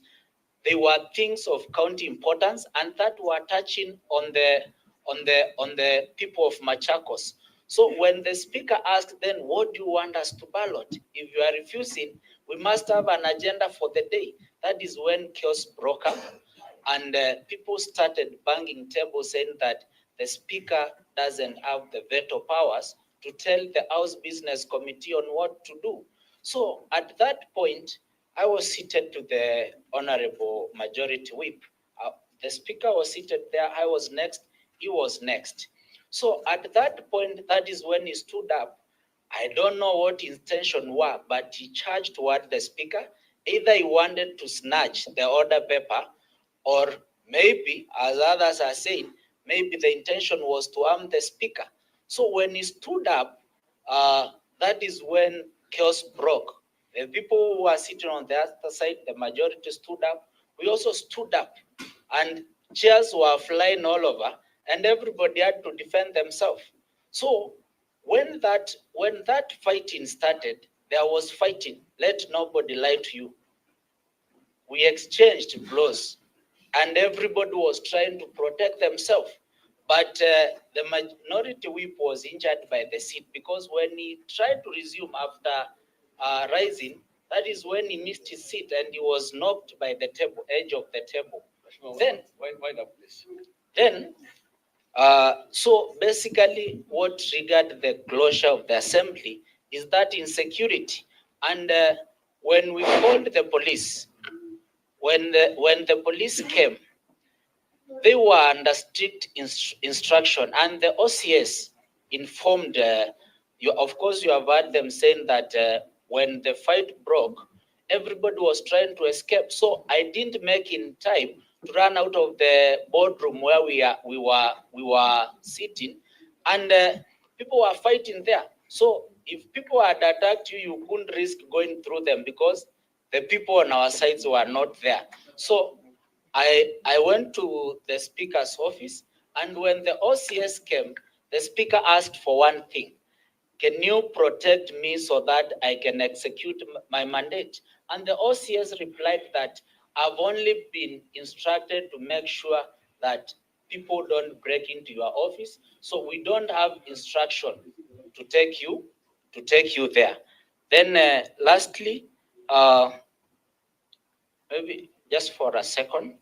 they were things of county importance and that were touching on the people of Machakos. So when the Speaker asked, then what do you want us to ballot? If you are refusing, we must have an agenda for the day. That is when chaos broke up and people started banging tables saying that the Speaker doesn't have the veto powers to tell the House Business Committee on what to do. So at that point, I was seated to the Honorable Majority Whip. The Speaker was seated there, I was next, he was next. So at that point, that is when he stood up. I don't know what his intention were, but he charged toward the Speaker. Either he wanted to snatch the order paper, or maybe, as others are saying, maybe the intention was to harm the speaker. So when he stood up, that is when chaos broke. The people who were sitting on the other side, the majority stood up. We also stood up, and chairs were flying all over, and everybody had to defend themselves. So when that fighting started, there was fighting. Let nobody lie to you. We exchanged blows, and everybody was trying to protect themselves. But the minority whip was injured by the seat, because when he tried to resume after rising, that is when he missed his seat and he was knocked by the table, edge of the table. Then, wind up, please. Then, so basically what triggered the closure of the assembly is that insecurity. And when we called the police, when the police came, they were under strict instruction, and the OCS informed you. Of course, you have heard them saying that when the fight broke, everybody was trying to escape. So I didn't make in time to run out of the boardroom where we were sitting, and people were fighting there. So if people had attacked you, you couldn't risk going through them, because the people on our sides were not there. So I went to the speaker's office, and when the OCS came, the speaker asked for one thing: can you protect me so that I can execute my mandate? And the OCS replied that I've only been instructed to make sure that people don't break into your office, so we don't have instruction to take you there. Then lastly, maybe just for a second,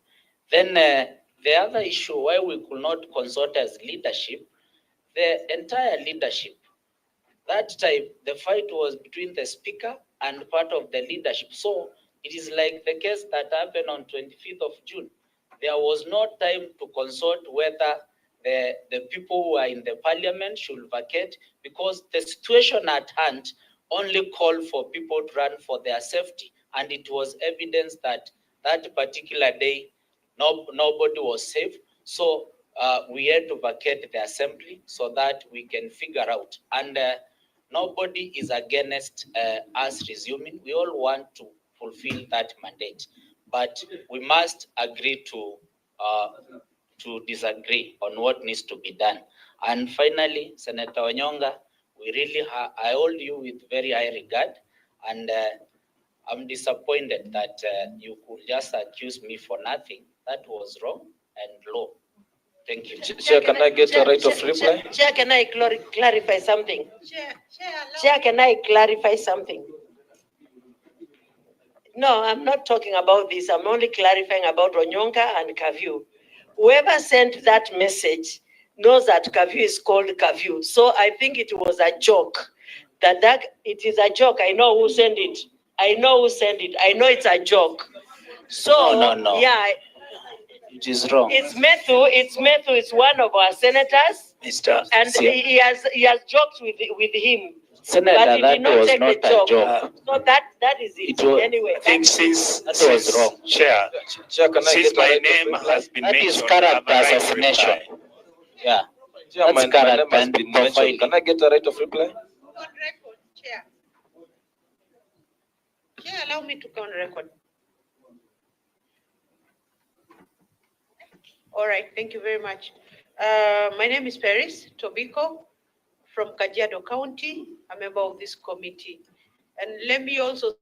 then the other issue why we could not consult as leadership, the entire leadership, that time the fight was between the speaker and part of the leadership. So it is like the case that happened on 25th of June. There was no time to consult whether the people who are in the parliament should vacate, because the situation at hand only called for people to run for their safety. And it was evidence that that particular day, nobody was safe. So we had to vacate the assembly so that we can figure out. And nobody is against us resuming. We all want to fulfill that mandate, but we must agree to disagree on what needs to be done. And finally, Senator Onyonga, we really I hold you with very high regard, and I'm disappointed that you could just accuse me for nothing. That was wrong and low. Thank you. Chair, can I get a right of reply? Chair, can I clarify something? Chair, can I clarify something? No, I'm not talking about this. I'm only clarifying about Onyonga and Kavyu. Whoever sent that message knows that Kavyu is called Kavyu. So I think it was a joke. That it is a joke. I know who sent it. I know who sent it. I know it's a joke. So No. yeah. It is wrong. It's Methu. It's one of our senators. And he has joked with him. Senator, but he that did not was take not the a joke. joke. So that is it. Anyway. I think since was wrong. Chair, since my name has been That is mentioned, I have a character right to assassination. reply. Yeah. Chair, That's my name character has been mentioned. Can I get a right of reply? On record, Chair. Chair, allow me to go on record. All right, thank you very much. My name is Paris Tobiko from Kajiado County, a member of this committee. And let me also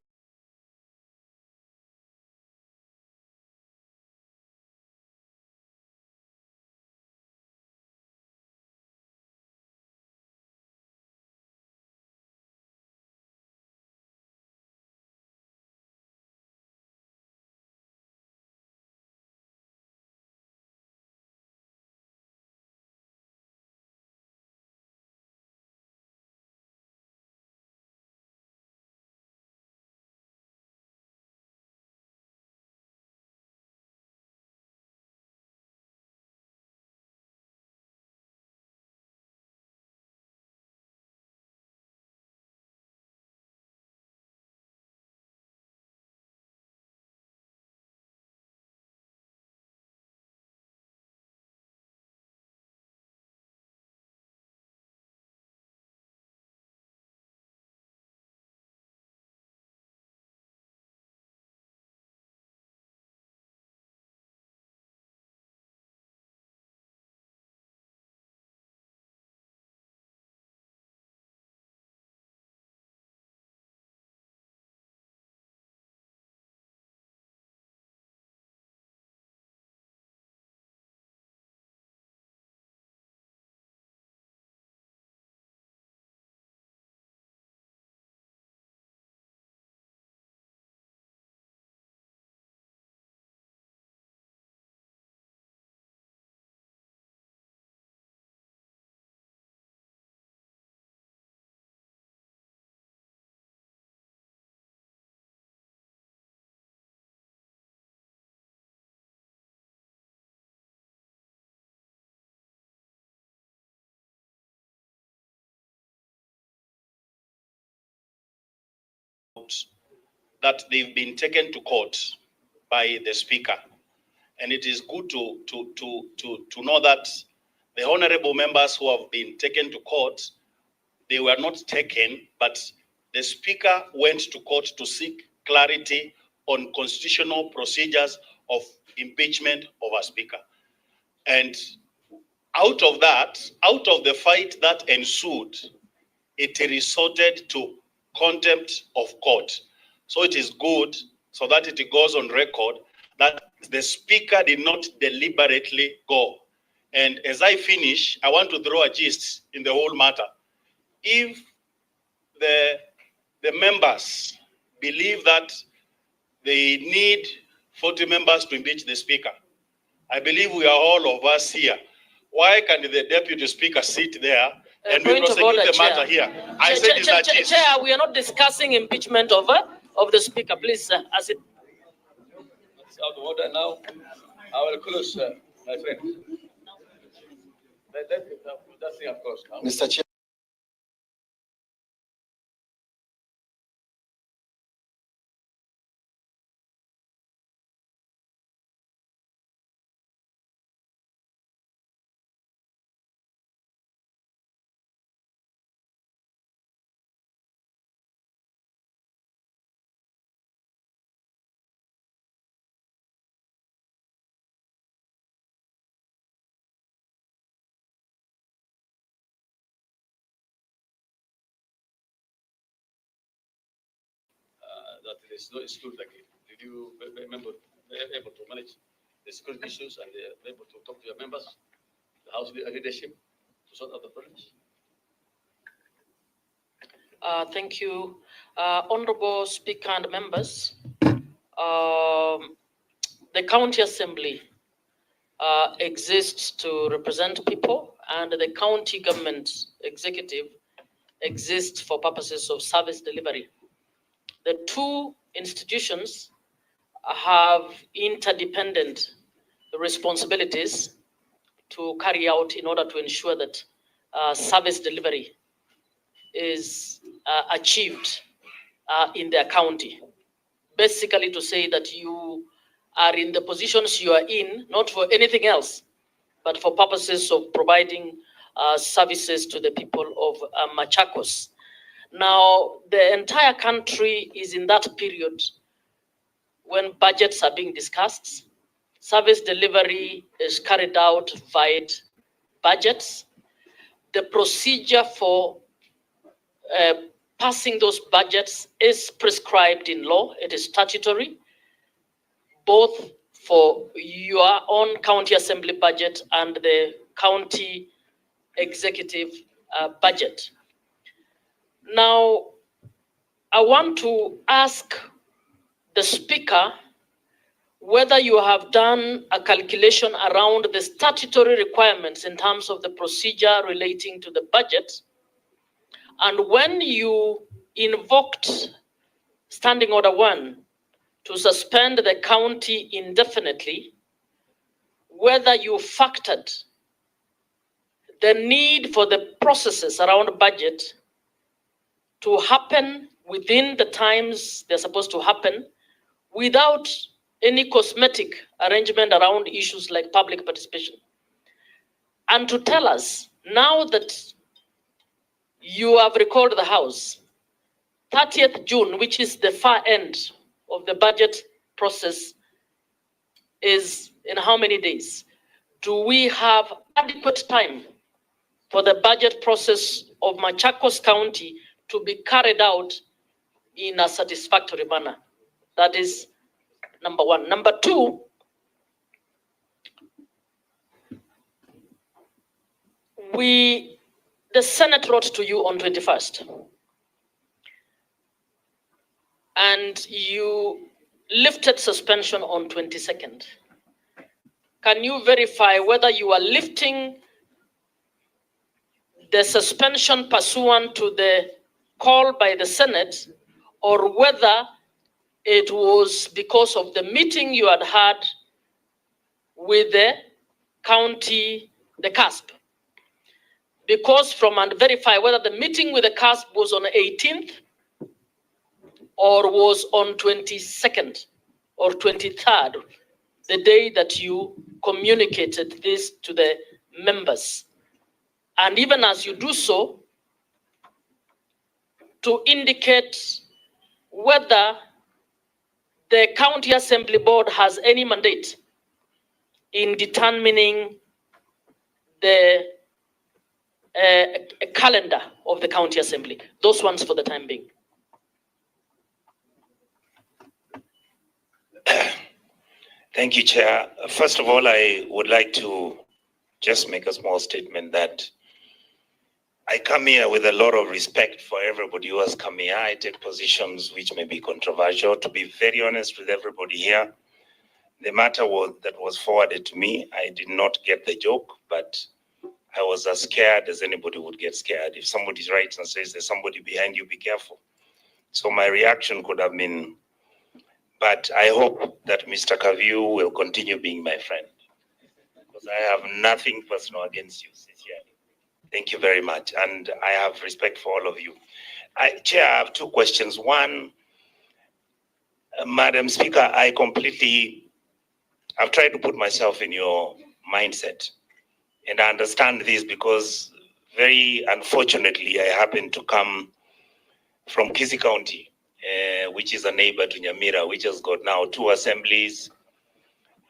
that they've been taken to court by the speaker. And it is good to know that the honorable members who have been taken to court, they were not taken, but the speaker went to court to seek clarity on constitutional procedures of impeachment of a speaker. And out of that, out of the fight that ensued, it resorted to contempt of court. So it is good, so that it goes on record, that the speaker did not deliberately go. And as I finish, I want to throw a gist in the whole matter. If the members believe that they need 40 members to impeach the speaker, I believe we are all of us here. Why can the deputy speaker sit there and we prosecute the matter here? I said it's a gist. Chair, we are not discussing impeachment of the speaker. Please, as it. It's out of order now. I will close, my friend. That's the of course now. Mr. Chair. That there is no excuse like it. Did you remember able to manage the security issues and able to talk to your members, the House leadership, to sort out the problems? Thank you, Honorable Speaker and members. The County Assembly exists to represent people, and the county government executive exists for purposes of service delivery. The two institutions have interdependent responsibilities to carry out in order to ensure that service delivery is achieved in their county. Basically to say that you are in the positions you are in, not for anything else, but for purposes of providing services to the people of Machakos. Now, the entire country is in that period when budgets are being discussed. Service delivery is carried out via budgets. The procedure for passing those budgets is prescribed in law. It is statutory, both for your own county assembly budget and the county executive budget. Now, I want to ask the speaker whether you have done a calculation around the statutory requirements in terms of the procedure relating to the budget. And when you invoked Standing Order 1 to suspend the county indefinitely, whether you factored the need for the processes around budget to happen within the times they're supposed to happen without any cosmetic arrangement around issues like public participation. And to tell us, now that you have recalled the House, 30th June, which is the far end of the budget process, is in how many days? Do we have adequate time for the budget process of Machakos County to be carried out in a satisfactory manner? That is number one. Number two, the Senate wrote to you on 21st, and you lifted suspension on 22nd. Can you verify whether you are lifting the suspension pursuant to the call by the Senate, or whether it was because of the meeting you had had with the county, the CASP? Because and verify whether the meeting with the CASP was on the 18th or was on 22nd or 23rd, the day that you communicated this to the members? And even as you do so, to indicate whether the County Assembly Board has any mandate in determining the calendar of the County Assembly. Those ones for the time being. Thank you, Chair. First of all, I would like to just make a small statement that I come here with a lot of respect for everybody who has come here. I take positions which may be controversial. To be very honest with everybody here, the matter that was forwarded to me, I did not get the joke, but I was as scared as anybody would get scared. If somebody writes and says there's somebody behind you, be careful. So my reaction could have been, but I hope that Mr. Kaviu will continue being my friend, because I have nothing personal against you, sincerely. Thank you very much. And I have respect for all of you. Chair, I have two questions. One, Madam Speaker, I've tried to put myself in your mindset. And I understand this because very unfortunately, I happen to come from Kisii County, which is a neighbor to Nyamira, which has got now 2 assemblies.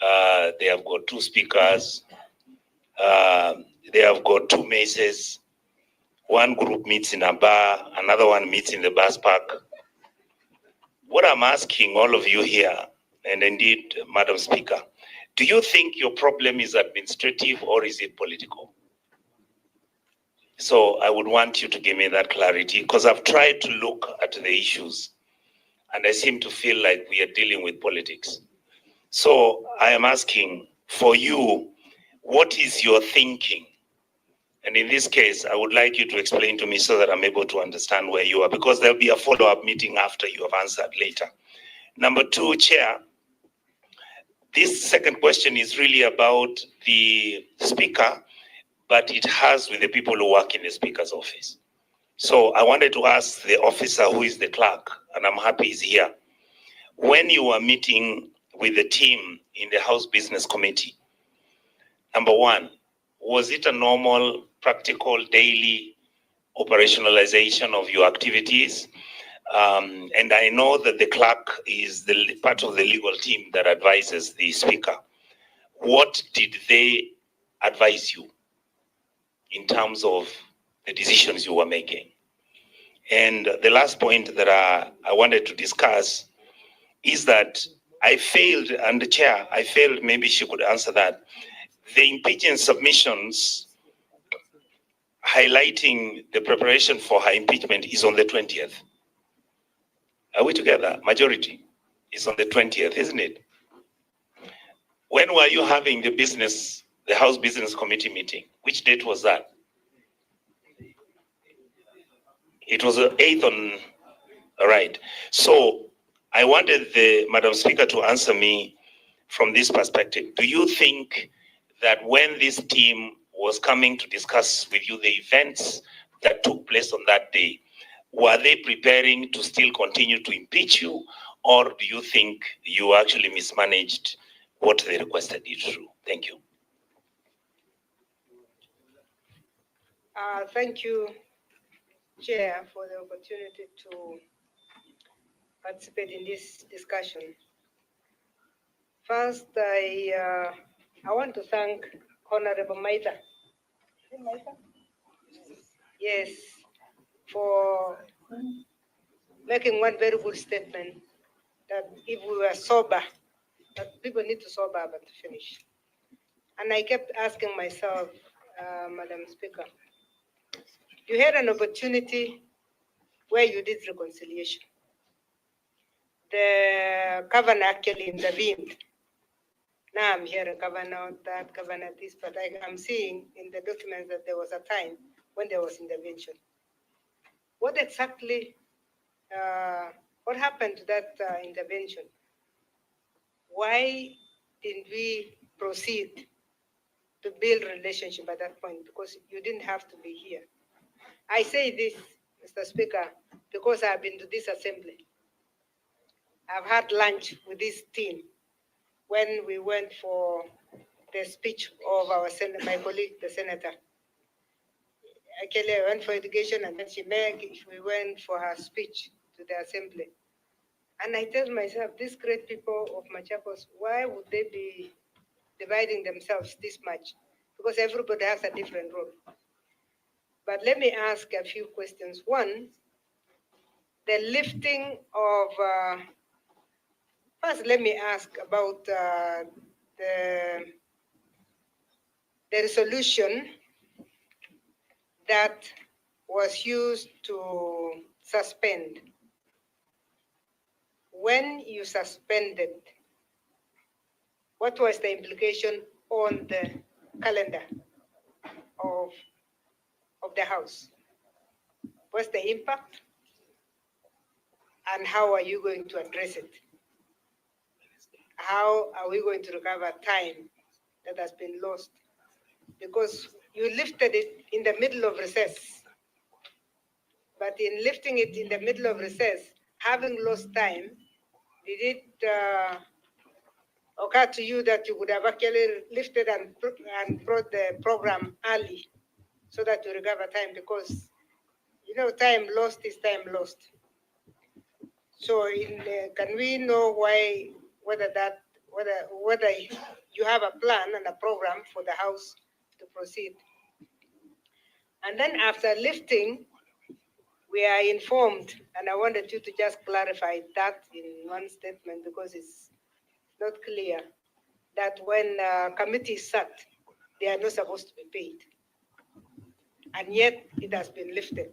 They have got 2 speakers. They have got 2 messes. One group meets in a bar, another one meets in the bus park. What I'm asking all of you here, and indeed, Madam Speaker, do you think your problem is administrative or is it political? So I would want you to give me that clarity, because I've tried to look at the issues and I seem to feel like we are dealing with politics. So I am asking for you, what is your thinking? And in this case, I would like you to explain to me so that I'm able to understand where you are, because there'll be a follow-up meeting after you have answered later. Number 2, Chair, this second question is really about the Speaker, but it has with the people who work in the Speaker's office. So I wanted to ask the officer who is the clerk, and I'm happy he's here. When you were meeting with the team in the House Business Committee, number 1, was it a normal, practical, daily operationalization of your activities? And I know that the clerk is the part of the legal team that advises the Speaker. What did they advise you in terms of the decisions you were making? And the last point that I wanted to discuss is that I failed, and the Chair, I failed, maybe she could answer that. The impeachment submissions highlighting the preparation for her impeachment is on the 20th. Are we together? Majority is on the 20th, isn't it? When were you having the House Business Committee meeting? Which date was that? It was the 8th on, all right. So I wanted the Madam Speaker to answer me from this perspective. Do you think that when this team was coming to discuss with you the events that took place on that day, were they preparing to still continue to impeach you, or do you think you actually mismanaged what they requested you to do? Thank you. Thank you, Chair, for the opportunity to participate in this discussion. First, I want to thank Honorable Maitha. Is it Maitha? Yes, for making one very good statement that if we were sober, that people need to sober up to finish. And I kept asking myself, Madam Speaker, you had an opportunity where you did reconciliation. The governor actually intervened. Now I'm hearing governor that, governor this, but I'm seeing in the documents that there was a time when there was intervention. What exactly, what happened to that intervention? Why didn't we proceed to build relationship at that point? Because you didn't have to be here. I say this, Mr. Speaker, because I've been to this assembly. I've had lunch with this team when we went for the speech of our senator, my colleague, the senator. Actually, I went for education, and then we went for her speech to the assembly. And I tell myself, these great people of Machakos, why would they be dividing themselves this much? Because everybody has a different role. But let me ask a few questions. One, the lifting of, first let me ask about the resolution that was used to suspend. When you suspended, what was the implication on the calendar of the House? What's the impact? And how are you going to address it? How are we going to recover time that has been lost? Because you lifted it in the middle of recess. But in lifting it in the middle of recess, having lost time, did it occur to you that you would have actually lifted and brought the program early so that you recover time? Because, you know, time lost is time lost. So can we know why, whether you have a plan and a program for the House to proceed? And then after lifting, we are informed, and I wanted you to just clarify that in one statement because it's not clear, that when committees sat, they are not supposed to be paid. And yet it has been lifted.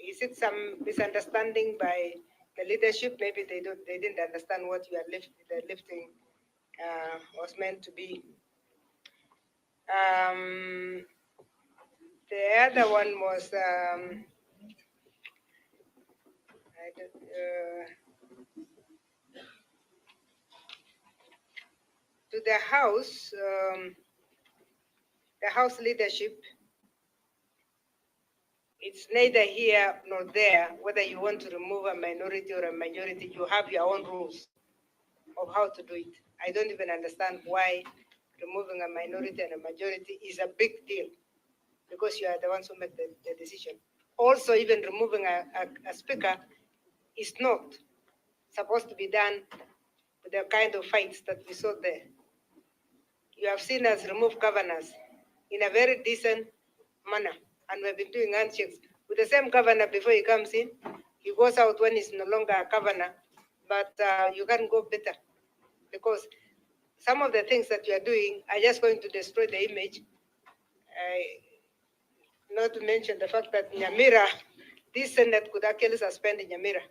Is it some misunderstanding by the leadership? Maybe they didn't understand what the lifting was meant to be. The other one was to the House leadership. It's neither here nor there whether you want to remove a minority or a majority. You have your own rules of how to do it. I don't even understand why removing a minority and a majority is a big deal, because you are the ones who make the decision. Also, even removing a speaker is not supposed to be done with the kind of fights that we saw there. You have seen us remove governors in a very decent manner, and we've been doing handshakes with the same governor before he comes in. He goes out when he's no longer a governor, but you can go better, because some of the things that you are doing are just going to destroy the image. Not to mention the fact that Nyamira, this Senate could actually suspend Nyamira,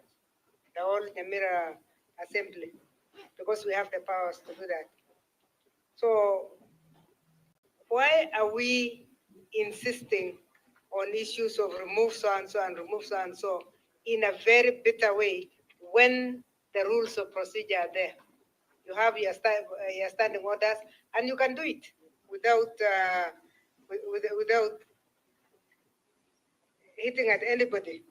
the whole Nyamira assembly, because we have the powers to do that. So why are we insisting on issues of remove so-and-so and remove so-and-so in a very bitter way when the rules of procedure are there? You have your standing orders, and you can do it without hitting at anybody.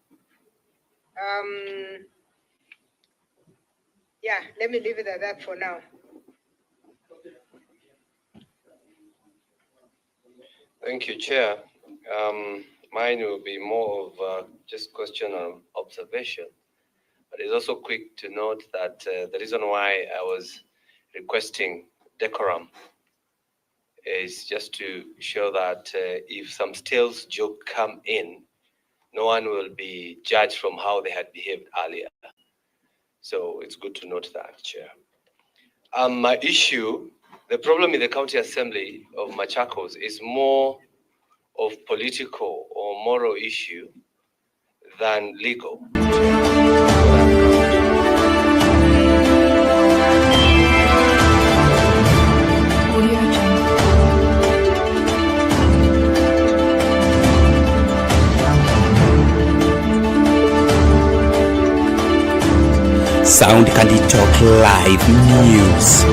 Yeah, let me leave it at that for now. Thank you, Chair. Mine will be more of just question and observation, but it's also quick to note that the reason why I was requesting decorum is just to show that if some stales joke come in, no one will be judged from how they had behaved earlier. So it's good to note that, Chair. My issue, the problem in the County Assembly of Machakos is more of political or moral issue than legal. Sound Candy Talk Live News.